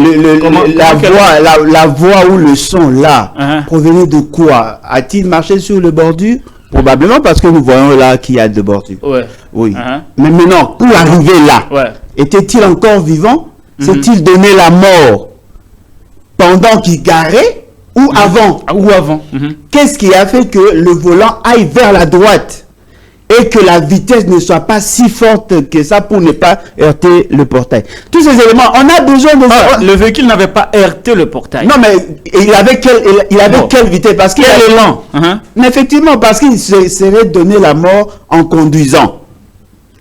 la voix ou le son là provenait de quoi? A-t-il marché sur le bordure? Probablement parce que nous voyons là qu'il y a de bordure. Ouais. Oui. Mais maintenant, pour arriver là, était-il encore vivant? S'est-il donné la mort pendant qu'il garait ou avant? Ou avant. Qu'est-ce qui a fait que le volant aille vers la droite et que la vitesse ne soit pas si forte que ça pour ne pas heurter le portail? Tous ces éléments, on a besoin de ça. Le véhicule n'avait pas heurté le portail. Non, mais il avait quelle vitesse? Parce qu'il est lent. Mais effectivement, parce qu'il serait donné la mort en conduisant.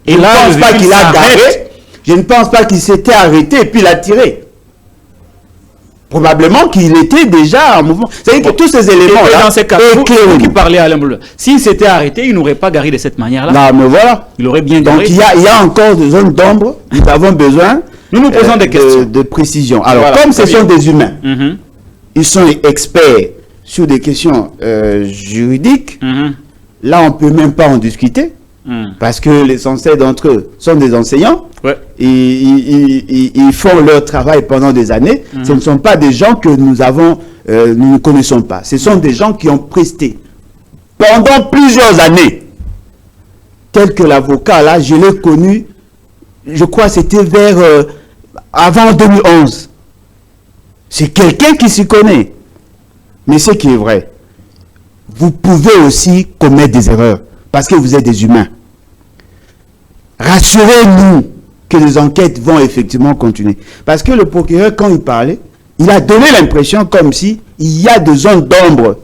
Et là, je ne pense pas qu'il a garé. Je ne pense pas qu'il s'était arrêté et puis il a tiré. Probablement qu'il était déjà en mouvement. C'est-à-dire que tous ces éléments-là, dans ces cas, vous qui parlez à l'homme, s'il s'était arrêté, il n'aurait pas garé de cette manière-là. Non, mais voilà. Il aurait bien garé. Donc il y a encore des zones d'ombre. Nous avons besoin nous posons des questions de précision. Alors, voilà, comme ce sont des humains, ils sont experts sur des questions juridiques. Là, on ne peut même pas en discuter. Parce que l'essentiel d'entre eux sont des enseignants. Ils font leur travail pendant des années. Ce ne sont pas des gens que nous ne connaissons pas. Ce sont des gens qui ont presté pendant plusieurs années. Tel que l'avocat, là, je l'ai connu, je crois que c'était vers avant 2011. C'est quelqu'un qui s'y connaît. Mais ce qui est vrai, vous pouvez aussi commettre des erreurs parce que vous êtes des humains. Rassurez-nous que les enquêtes vont effectivement continuer. Parce que le procureur, quand il parlait, il a donné l'impression comme si il y a des zones d'ombre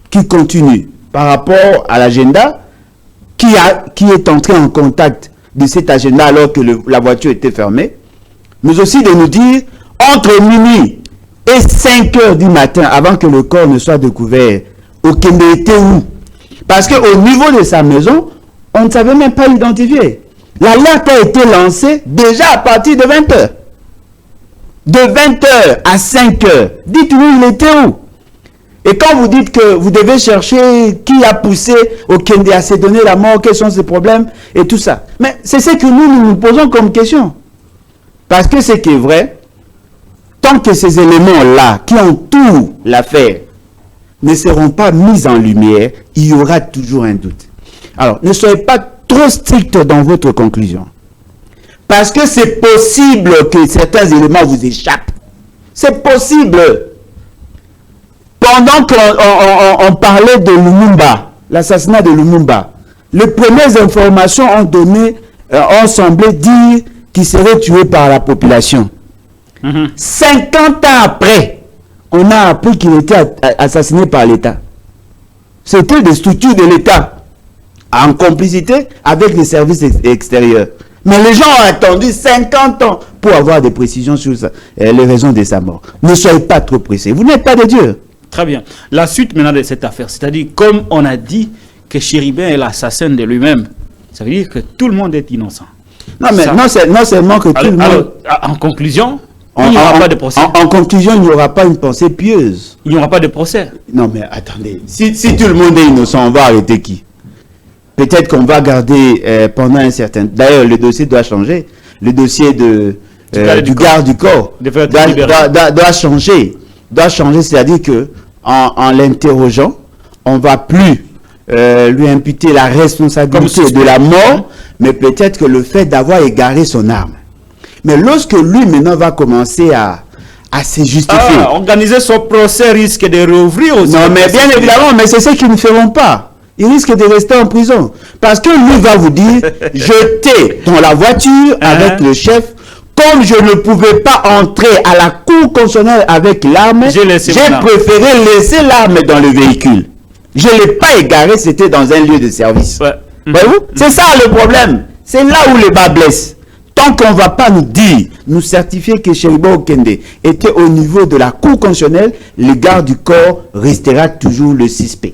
qui continuent par rapport à l'agenda qui est entré en contact de cet agenda alors que la voiture était fermée. Mais aussi de nous dire, entre minuit et 5 heures du matin, avant que le corps ne soit découvert, Okende était où? Parce qu'au niveau de sa maison, on ne savait même pas l'identifier. L'alerte a été lancée déjà à partir de 20 heures. De 20 heures à 5 heures. Dites-nous, il était où? Et quand vous dites que vous devez chercher qui a poussé Okende à se donner la mort, quels sont ses problèmes et tout ça. Mais c'est ce que nous posons comme question. Parce que ce qui est vrai, tant que ces éléments-là qui entourent l'affaire ne seront pas mis en lumière, il y aura toujours un doute. Alors, ne soyez pas trop strict dans votre conclusion. Parce que c'est possible que certains éléments vous échappent. C'est possible. Pendant qu'on parlait de Lumumba, l'assassinat de Lumumba, les premières informations ont semblé dire qu'il serait tué par la population. 50 ans après, on a appris qu'il était assassiné par l'État. C'était des structures de l'État, en complicité avec les services extérieurs. Mais les gens ont attendu 50 ans pour avoir des précisions sur les raisons de sa mort. Ne soyez pas trop pressés. Vous n'êtes pas de Dieu. Très bien. La suite maintenant de cette affaire, c'est-à-dire comme on a dit que Chéribin est l'assassin de lui-même, ça veut dire que tout le monde est innocent. Non, mais non seulement que tout le monde... En conclusion, il n'y aura pas de procès. En conclusion, il n'y aura pas une pensée pieuse. Il n'y aura pas de procès. Non, mais attendez. Si tout le monde est innocent, on va arrêter qui? Peut-être qu'on va garder pendant un certain... D'ailleurs, le dossier doit changer. Le dossier du garde du corps doit changer. Doit changer, c'est-à-dire que en l'interrogeant, on ne va plus lui imputer la responsabilité de la mort, mais peut-être que le fait d'avoir égaré son arme. Mais lorsque lui maintenant va commencer à se justifier... organiser son procès risque de rouvrir aussi. Non, mais bien évidemment, mais c'est ce qu'ils ne feront pas. Ils risquent de rester en prison. Parce que lui va vous dire, j'étais dans la voiture avec le chef, comme je ne pouvais pas entrer à la cour constitutionnelle avec l'arme, j'ai préféré laisser l'arme dans le véhicule. Je ne l'ai pas égaré, c'était dans un lieu de service. Voyez-vous? C'est ça le problème. C'est là où le bas blesse. Tant tant qu'on ne va pas nous certifier que Chériba Okende était au niveau de la Cour constitutionnelle, le garde du corps restera toujours le suspect.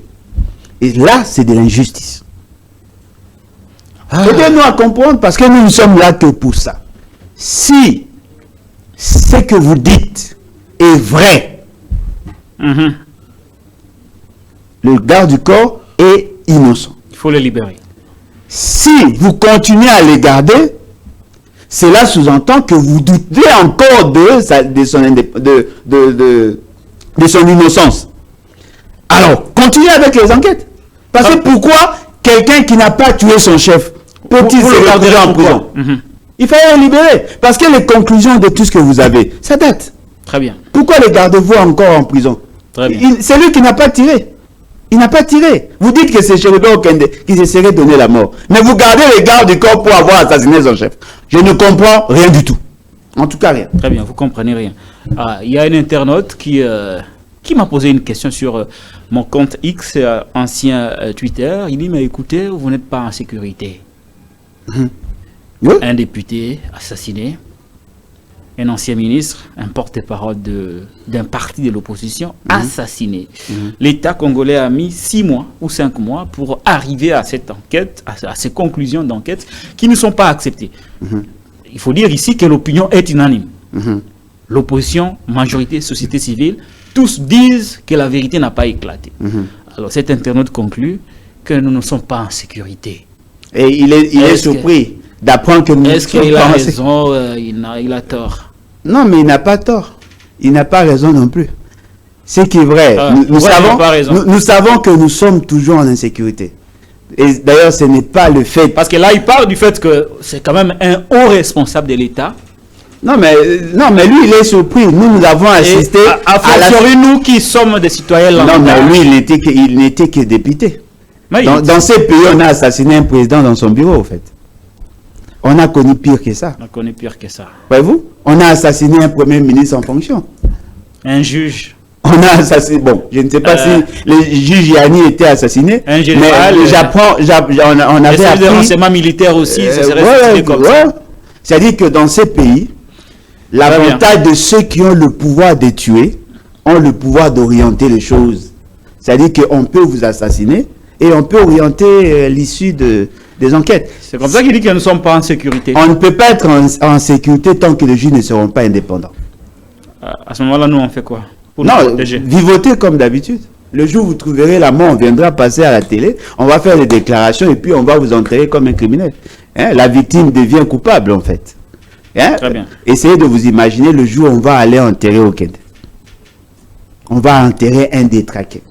Et là, c'est de l'injustice. Aidez-nous à comprendre, parce que nous ne sommes là que pour ça. Si ce que vous dites est vrai, le garde du corps est innocent. Il faut le libérer. Si vous continuez à les garder, cela sous-entend que vous doutez encore de son innocence. Alors, continuez avec les enquêtes. Parce que pourquoi quelqu'un qui n'a pas tué son chef peut-il se garder en prison? Il fallait le libérer. Parce que les conclusions de tout ce que vous avez, ça date. Très bien. Pourquoi le gardez-vous encore en prison? Très bien. C'est lui qui n'a pas tiré. Il n'a pas tiré. Vous dites que c'est Chériba Okende qui se serait donné la mort. Mais vous gardez les gardes du corps pour avoir assassiné son chef. Je ne comprends rien du tout. En tout cas, rien. Très bien, vous comprenez rien. Il y a un internaute qui m'a posé une question sur mon compte X, ancien Twitter. Il dit, mais écoutez, vous n'êtes pas en sécurité. Oui. Un député assassiné, un ancien ministre, un porte-parole d'un parti de l'opposition assassiné. L'État congolais a mis 6 mois ou 5 mois pour arriver à cette enquête, à ces conclusions d'enquête qui ne sont pas acceptées. Il faut dire ici que l'opinion est unanime. L'opposition, majorité, société civile, tous disent que la vérité n'a pas éclaté. Alors cet internaute conclut que nous ne sommes pas en sécurité. Et il est surpris d'apprendre que nous Est-ce qu'il a raison, il a tort? Non, mais il n'a pas tort. Il n'a pas raison non plus. Ce qui est vrai, nous savons que nous sommes toujours en insécurité. Et d'ailleurs, ce n'est pas le fait... Parce que là, il parle du fait que c'est quand même un haut responsable de l'État. Non, mais lui, il est surpris. Nous avons assisté nous qui sommes des citoyens lambda. Non, mais lui, il n'était que député. Dans ces pays, on a assassiné un président dans son bureau, en fait. On a connu pire que ça. On a connu pire que ça. Voyez-vous? On a assassiné un premier ministre en fonction. Un juge. On a assassiné... Bon, je ne sais pas si le juge Yanni était assassiné. Un général. Mais on avait appris... des renseignements militaires aussi. C'est-à-dire que dans ces pays, l'avantage de ceux qui ont le pouvoir de tuer ont le pouvoir d'orienter les choses. C'est-à-dire qu'on peut vous assassiner et on peut orienter l'issue des enquêtes. C'est comme ça qu'il dit que nous ne sommes pas en sécurité. On ne peut pas être en sécurité tant que les juges ne seront pas indépendants. À ce moment-là, nous, on fait quoi pour Non, nous protéger? vivotez comme d'habitude. Le jour où vous trouverez la mort, on viendra passer à la télé, on va faire des déclarations et puis on va vous enterrer comme un criminel. La victime devient coupable, en fait. Très bien. Essayez de vous imaginer le jour où on va aller enterrer Okende. On va enterrer un détraqué.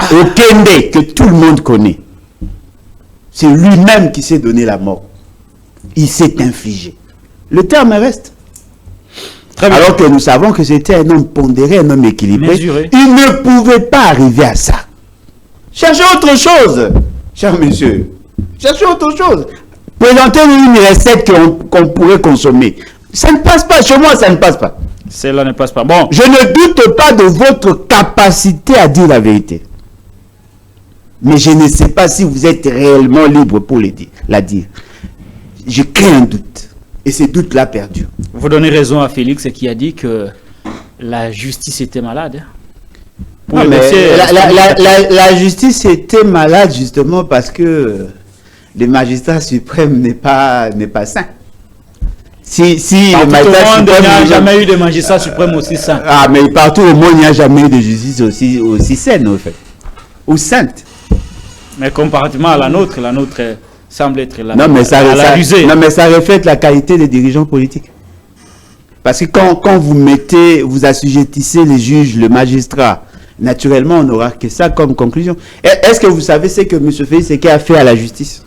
Okende, que tout le monde connaît. C'est lui-même qui s'est donné la mort. Il s'est infligé. Le terme reste. Alors que nous savons que c'était un homme pondéré, un homme équilibré. Mesuré. Il ne pouvait pas arriver à ça. Cherchez autre chose, cher monsieur. Cherchez autre chose. Présentez-nous une recette qu'on pourrait consommer. Ça ne passe pas. Chez moi, ça ne passe pas. Cela ne passe pas. Bon. Je ne doute pas de votre capacité à dire la vérité. Mais je ne sais pas si vous êtes réellement libre pour la dire. Je crée un doute. Et ce doute-là perdure. Vous donnez raison à Félix qui a dit que la justice était malade. Non, mais la justice était malade justement parce que le magistrat suprême n'est pas sain. Si le magistrat suprême il n'y a jamais eu de magistrat suprême aussi sain. Ah, mais partout au monde, il n'y a jamais eu de justice aussi saine, en fait. Ou sainte. Mais comparativement à la nôtre semble être la non, mais ça reflète la qualité des dirigeants politiques. Parce que quand vous assujettissez les juges, le magistrat, naturellement, on n'aura que ça comme conclusion. Est-ce que vous savez ce que M. Félix a fait à la justice?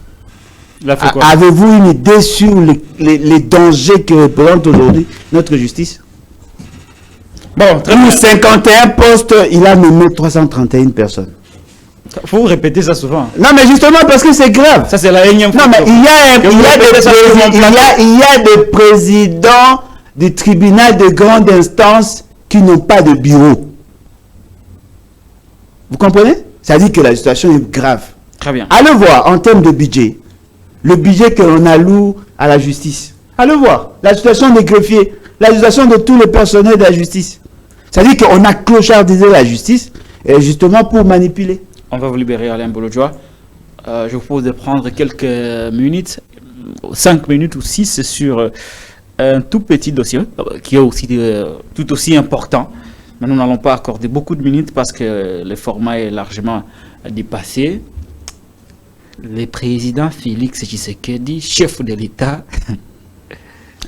Avez-vous une idée sur les dangers que représente aujourd'hui notre justice? Bon, pour 51 postes, il a nommé 331 personnes. Il faut répéter ça souvent. Non, mais justement parce que c'est grave. Ça, c'est la énième fois. Non, mais il y a des présidents du tribunal de grande instance qui n'ont pas de bureau. Vous comprenez? Ça dit que la situation est grave. Très bien. Allez voir en termes de budget. le budget que l'on alloue à la justice. Allez voir, la situation des greffiers, la situation de tous les personnels de la justice. C'est-à-dire qu'on a clochardisé la justice, justement pour manipuler. On va vous libérer, Alain Bolodjoa. Je vous propose de prendre quelques minutes, 5 minutes ou 6 sur un tout petit dossier qui est aussi tout aussi important. Mais nous n'allons pas accorder beaucoup de minutes parce que le format est largement dépassé. Le président Félix Tshisekedi, chef de l'État.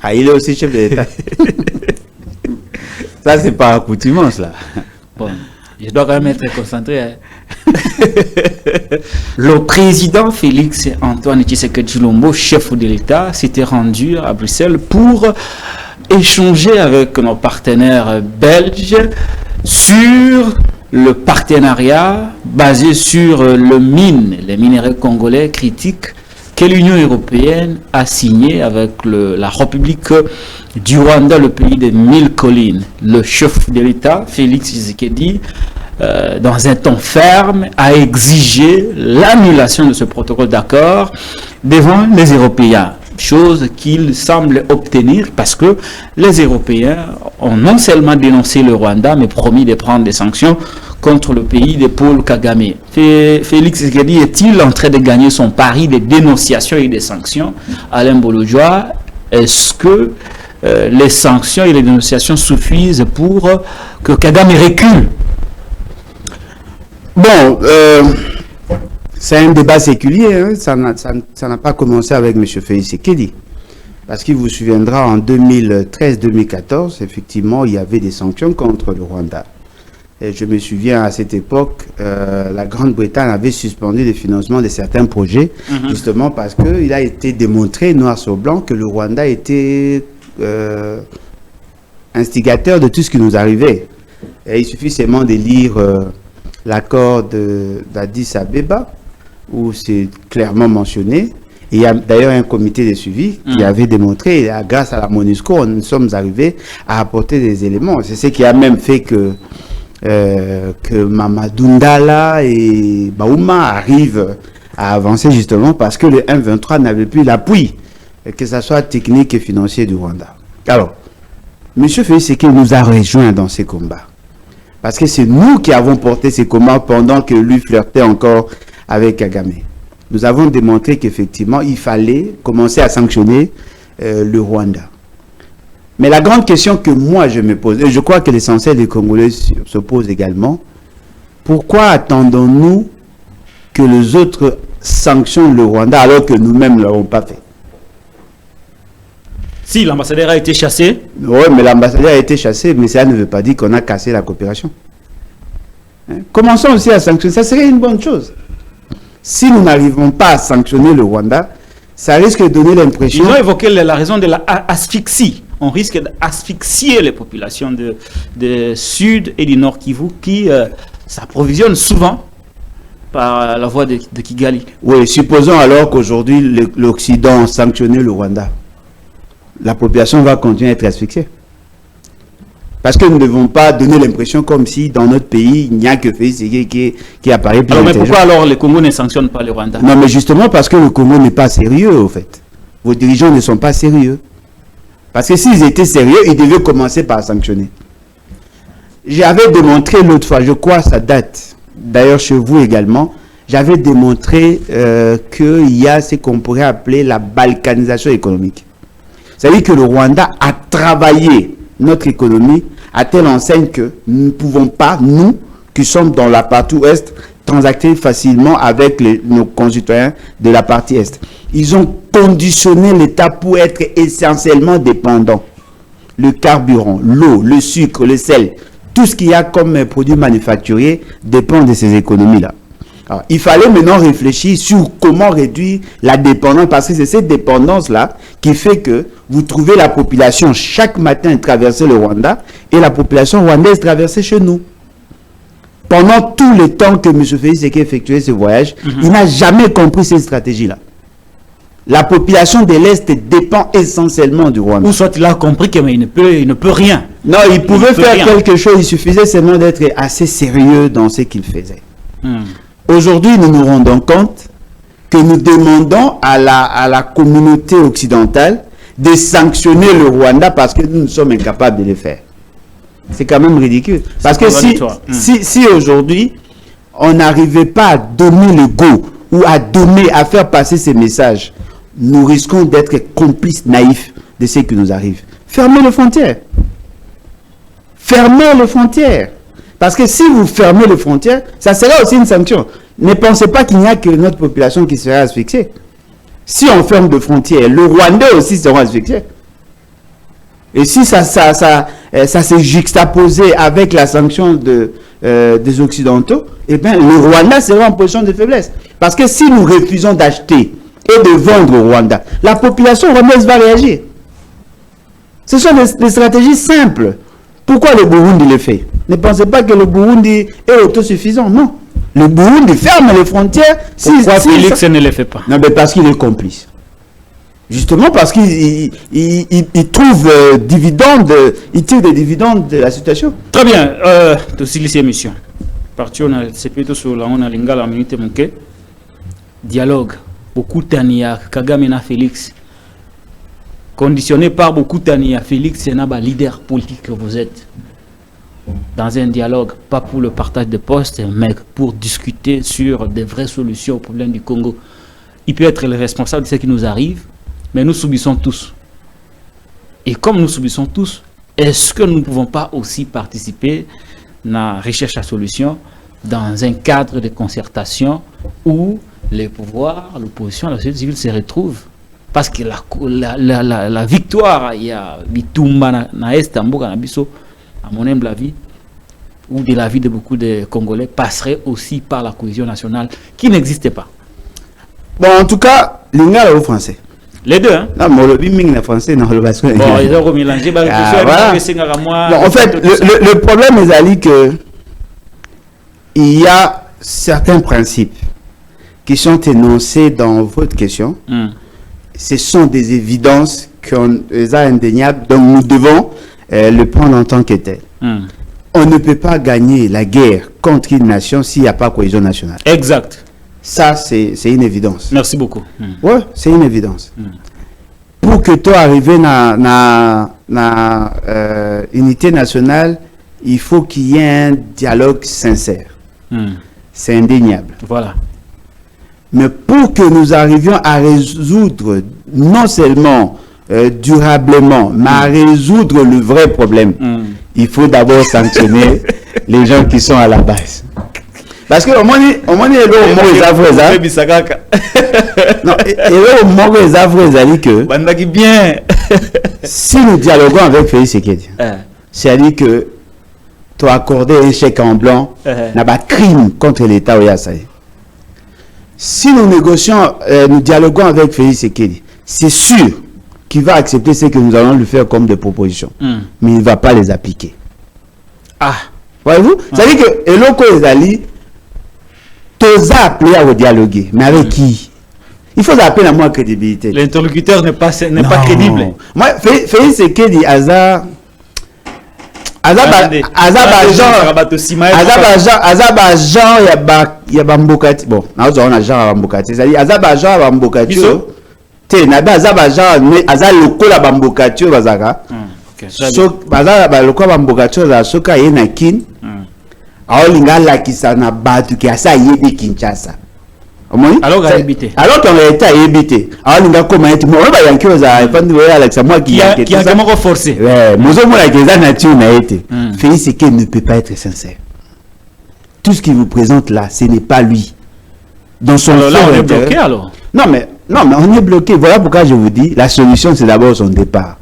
Ah, il est aussi chef de l'État. Ça, c'est pas accoutumance, là. Bon, je dois quand même être concentré. Hein. Le président Félix Antoine Tshisekedi Tshilombo, chef de l'État, s'était rendu à Bruxelles pour échanger avec nos partenaires belges sur le partenariat basé sur les minerais congolais critiques que l'Union européenne a signé avec la République du Rwanda, le pays des 1000 collines. Le chef de l'État, Félix Tshisekedi, dans un ton ferme, a exigé l'annulation de ce protocole d'accord devant les Européens. Chose qu'il semble obtenir parce que les Européens ont non seulement dénoncé le Rwanda, mais promis de prendre des sanctions contre le pays de Paul Kagame. Félix Tshisekedi est-il en train de gagner son pari de dénonciation et des sanctions? Alain Bolodjoa, est-ce que les sanctions et les dénonciations suffisent pour que Kagame recule? Bon, c'est un débat séculier, hein. Ça n'a pas commencé avec M. Félix Tshisekedi. Parce qu'il vous souviendra, en 2013-2014, effectivement, il y avait des sanctions contre le Rwanda. Et je me souviens, à cette époque, la Grande-Bretagne avait suspendu le financement de certains projets, justement parce qu'il a été démontré, noir sur blanc, que le Rwanda était instigateur de tout ce qui nous arrivait. Et il suffit seulement de lire l'accord d'Addis Abeba, où c'est clairement mentionné. Et il y a d'ailleurs un comité de suivi qui avait démontré, et grâce à la MONUSCO, nous sommes arrivés à apporter des éléments. C'est ce qui a même fait que Mamadou Ndala et Baouma arrivent à avancer justement parce que le M23 n'avait plus l'appui, que ce soit technique et financier du Rwanda. Alors, M. Félix Tshisekedi nous a rejoints dans ces combats. Parce que c'est nous qui avons porté ces combats pendant que lui flirtait encore avec Kagame. Nous avons démontré qu'effectivement, il fallait commencer à sanctionner le Rwanda. Mais la grande question que moi je me pose, et je crois que l'essentiel des Congolais se pose également, pourquoi attendons-nous que les autres sanctionnent le Rwanda alors que nous-mêmes ne l'avons pas fait? Si l'ambassadeur a été chassé. Oui, mais l'ambassadeur a été chassé, mais ça ne veut pas dire qu'on a cassé la coopération. Hein? Commençons aussi à sanctionner, ça serait une bonne chose. Si nous n'arrivons pas à sanctionner le Rwanda, ça risque de donner l'impression... Ils ont évoqué la raison de l'asphyxie. On risque d'asphyxier les populations de Sud et du Nord Kivu qui s'approvisionnent souvent par la voie de Kigali. Oui, supposons alors qu'aujourd'hui l'Occident a sanctionné le Rwanda. La population va continuer à être asphyxiée. Parce que nous ne devons pas donner l'impression comme si dans notre pays, il n'y a que Félix qui apparaît plus intelligent. Mais pourquoi alors le Congo ne sanctionne pas le Rwanda? Non, mais justement parce que le Congo n'est pas sérieux, au fait. Vos dirigeants ne sont pas sérieux. Parce que s'ils étaient sérieux, ils devaient commencer par sanctionner. J'avais démontré l'autre fois, je crois ça date, d'ailleurs chez vous également, j'avais démontré qu'il y a ce qu'on pourrait appeler la balkanisation économique. C'est-à-dire que le Rwanda a travaillé notre économie à telle enseigne que nous ne pouvons pas, nous, qui sommes dans la partie ouest, transacter facilement avec nos concitoyens de la partie est. Ils ont conditionné l'État pour être essentiellement dépendant. Le carburant, l'eau, le sucre, le sel, tout ce qu'il y a comme produit manufacturier dépend de ces économies-là. Alors, il fallait maintenant réfléchir sur comment réduire la dépendance, parce que c'est cette dépendance-là qui fait que vous trouvez la population chaque matin traverser le Rwanda et la population rwandaise traverser chez nous. Pendant tout le temps que M. Félix Tshisekedi effectuait ce voyage, il n'a jamais compris cette stratégie-là. La population de l'Est dépend essentiellement du Rwanda. Ou soit il a compris qu'il ne peut rien. Non, il pouvait faire quelque chose, il suffisait seulement d'être assez sérieux dans ce qu'il faisait. Aujourd'hui, nous nous rendons compte que nous demandons à la communauté occidentale de sanctionner le Rwanda parce que nous sommes incapables de le faire. C'est quand même ridicule. Parce que si aujourd'hui, on n'arrivait pas à donner le go ou à faire passer ces messages, nous risquons d'être complices naïfs de ce qui nous arrive. Fermez les frontières. Fermez les frontières. Parce que si vous fermez les frontières, ça sera aussi une sanction. Ne pensez pas qu'il n'y a que notre population qui sera asphyxiée. Si on ferme les frontières, le Rwandais aussi sera asphyxié. Et si ça s'est juxtaposé avec la sanction des Occidentaux, eh bien, le Rwanda sera en position de faiblesse. Parce que si nous refusons d'acheter et de vendre au Rwanda, la population rwandaise va réagir. Ce sont des stratégies simples. Pourquoi le Burundi le fait? Ne pensez pas que le Burundi est autosuffisant. Non. Le Burundi ferme les frontières. Pourquoi Félix ne le fait pas? Non, mais parce qu'il est complice. Justement parce qu'il trouve dividendes, il tire des dividendes de la situation. Très bien. Aussi les émissions. C'est plutôt sur la lingala minute manquée. Dialogue. Beaucoup Tania, Kagame na Félix. Conditionné par beaucoup Tania, Félix, c'est un leader politique que vous êtes. Dans un dialogue, pas pour le partage de postes, mais pour discuter sur des vraies solutions aux problèmes du Congo. Il peut être le responsable de ce qui nous arrive, mais nous subissons tous. Et comme nous subissons tous, est-ce que nous ne pouvons pas aussi participer à la recherche à solutions dans un cadre de concertation où les pouvoirs, l'opposition, la société civile se retrouvent? Parce que la victoire, il y a Bitumba na Est, à mon humble avis, ou de la vie de beaucoup de Congolais, passerait aussi par la cohésion nationale qui n'existait pas. Bon, en tout cas, l'ingala au français. Les deux, hein? Non, mais le biming le français, non, le basque. Bon, ils ont remélangé. Bon, en fait, le problème est que il y a certains principes qui sont énoncés dans votre question. Ce sont des évidences indéniables, donc nous devons le prendre en tant que tel. On ne peut pas gagner la guerre contre une nation s'il n'y a pas de cohésion nationale. Exact. Ça, c'est une évidence. Merci beaucoup. Oui, c'est une évidence. Pour que toi arrives à unité nationale, il faut qu'il y ait un dialogue sincère. C'est indéniable. Voilà. Mais pour que nous arrivions à résoudre, non seulement durablement, mais à résoudre le vrai problème, il faut d'abord sanctionner les gens qui sont à la base. Parce que au moins les si nous dialoguons avec Félix Tshisekedi, c'est-à-dire que tu as accordé un chèque en blanc, n'a pas crime contre l'État au Yassai. Si nous négocions, nous dialoguons avec Félix Tshisekedi, c'est sûr qu'il va accepter ce que nous allons lui faire comme des propositions, mais il ne va pas les appliquer. Voyez-vous? C'est-à-dire que Eloko Ezali, tu as appelé à dialoguer, mais avec qui? Il faut appeler à moi crédibilité. L'interlocuteur n'est pas crédible. Moi, Félix Tshisekedi, Azaba ya bambokati bon nazo na genre bambokati c'est-à-dire azaba genre bambokati te na ba azaba genre mais azal lokola bambokati bazaka so bazala lokola bambokati za soka yena kin aolinga lakisa na batu ki asa yebi Kinshasa. Alors qu'on a été habité. Alors on a commencé moi ba yankio za fandi wa Alexa moi qui a vraiment forcé. Ouais, moi la que nature n'a été. Félix Tshisekedi ne peut pas être sincère. Tout ce qu'il vous présente là, ce n'est pas lui. Dans son alors là on est bloqué alors. Non mais on est bloqué. Voilà pourquoi je vous dis la solution c'est d'abord son départ.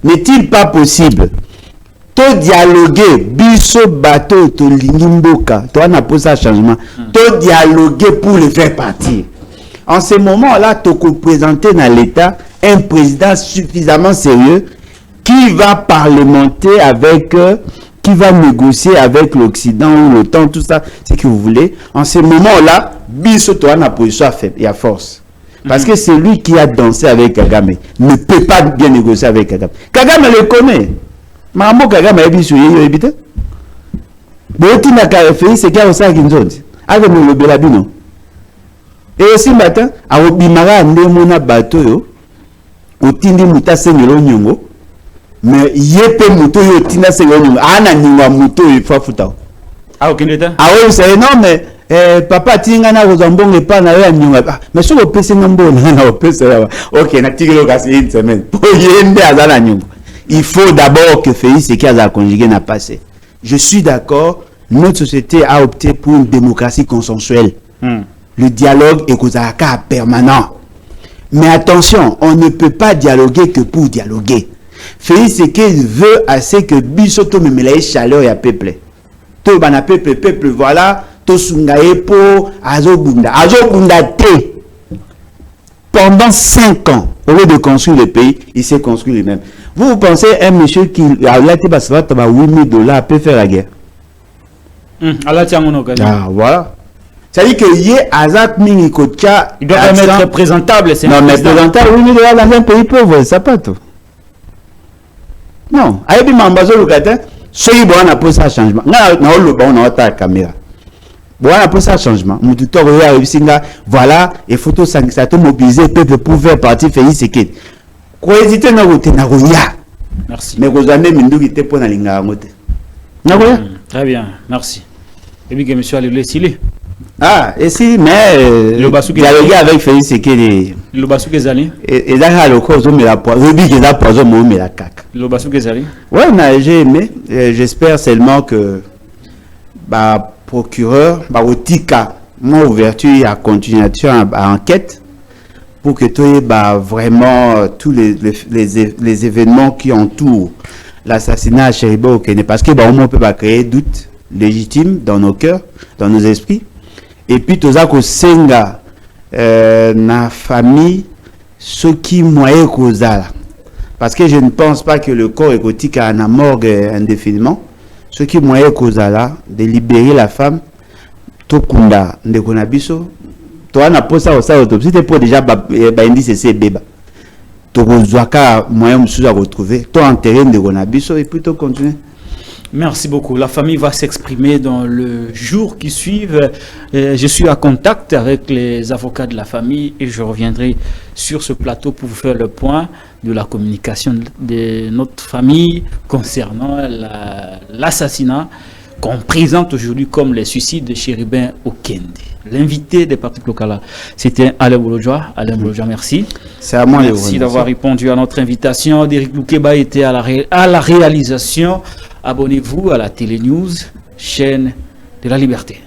N'est-il pas possible to dialoguer biso bateau to lingimboka to na posa changement to dialoguer pour le faire partir. En ce moment-là, tu peux présenter dans l'État un président suffisamment sérieux qui va parlementer avec qui va négocier avec l'Occident ou l'OTAN, tout ça, ce que vous voulez. En ce moment-là, biso to na position faible et à force. Parce que c'est lui qui a dansé avec Kagame ne peut pas bien négocier avec Kagame. Kagame le connaît. Mambo Kagame a biso yeye ebite. Boti na ka Félix Tshisekedi ça kinzonzi. Avec le belabino. Et aussi matin, à Obimara, Ndemona Bato, au Tindi Muta Sengelo Nyongo, mais Yepe Muto Yotina Sengelo Nyongo, Ana Nyonga Muto Yofafuta. Ah, ok, l'état. Ah oui, c'est non, mais papa Tingana Rosambon et pas na Nyonga. Mais sur le PC Nambo, na PC là. Ok, na Tigelo Kasi une semaine. Pour Yende Azala Nyongo. Il faut d'abord que Félix et Kaza conjugué n'a passé. Je suis d'accord, notre société a opté pour une démocratie consensuelle. Le dialogue est Kozaka permanent. Mais attention, on ne peut pas dialoguer que pour dialoguer. Félix Sekedi veut assez que Bisoto me mélèe chaleur et à peuple. To bana peuple, voilà, to sungaye po azobunda. Azobunda te. Pendant 5 ans, au lieu de construire le pays, il s'est construit lui-même. Vous pensez un monsieur qui a été $8 000 peut faire la guerre? Ah, voilà. C'est-à-dire que il doit même être présentable. Non, mais présentable, $8 000 dans un pays pauvre, ça pas tout. Non, avec Mambazo Lucata, ceux qui ont posé un changement. On a la caméra. Bon, on a posé un changement. Voilà, et photo ça te mobiliser peuple pour faire partie Félix Sekedi. Quoi hésiter na route na roya. Merci. Mais vous avez mindu qui te pour na linga ngote. Na roya. Très bien, merci. Et puis que monsieur allez laisser. Ah, et si mais dialoguer avec Félix Sekedi. Le basu que zali. Et là le cause mais la poison, oui que la poison mais la caca. Le basu que zali. Ouais, mais j'ai aimé. J'espère seulement que bah procureur, bah otika, mon ouverture à continuation à enquête pour que tu aies bah, vraiment tous les événements qui entourent l'assassinat à Chériba Okene, parce que bah, on peut pas créer doute légitime dans nos cœurs, dans nos esprits. Et puis tout ça que senga na famille ce qui moyen causal, parce que je ne pense pas que le corps écotique a un morgue indéfiniment. Ce qui moyen causal de libérer la femme, tokunda ndekonabiso. Toi, on a posé ça au autopsie, c'était pour déjà indice c'est bébé. Tu as moyen de retrouver. Toi, enterré de Gonabiso et puis tu continues. Merci beaucoup. La famille va s'exprimer dans le jour qui suivent. Je suis en contact avec les avocats de la famille et je reviendrai sur ce plateau pour vous faire le point de la communication de notre famille concernant l'assassinat qu'on présente aujourd'hui comme les suicides de Chéribin Okende. L'invité des partis locaux, c'était Alain Boulodjoa. Alain Boulodjoa, merci. C'est à moi. Merci d'avoir répondu à notre invitation. Derrick Loukeba était à la réalisation. Abonnez-vous à la Télé News, chaîne de la liberté.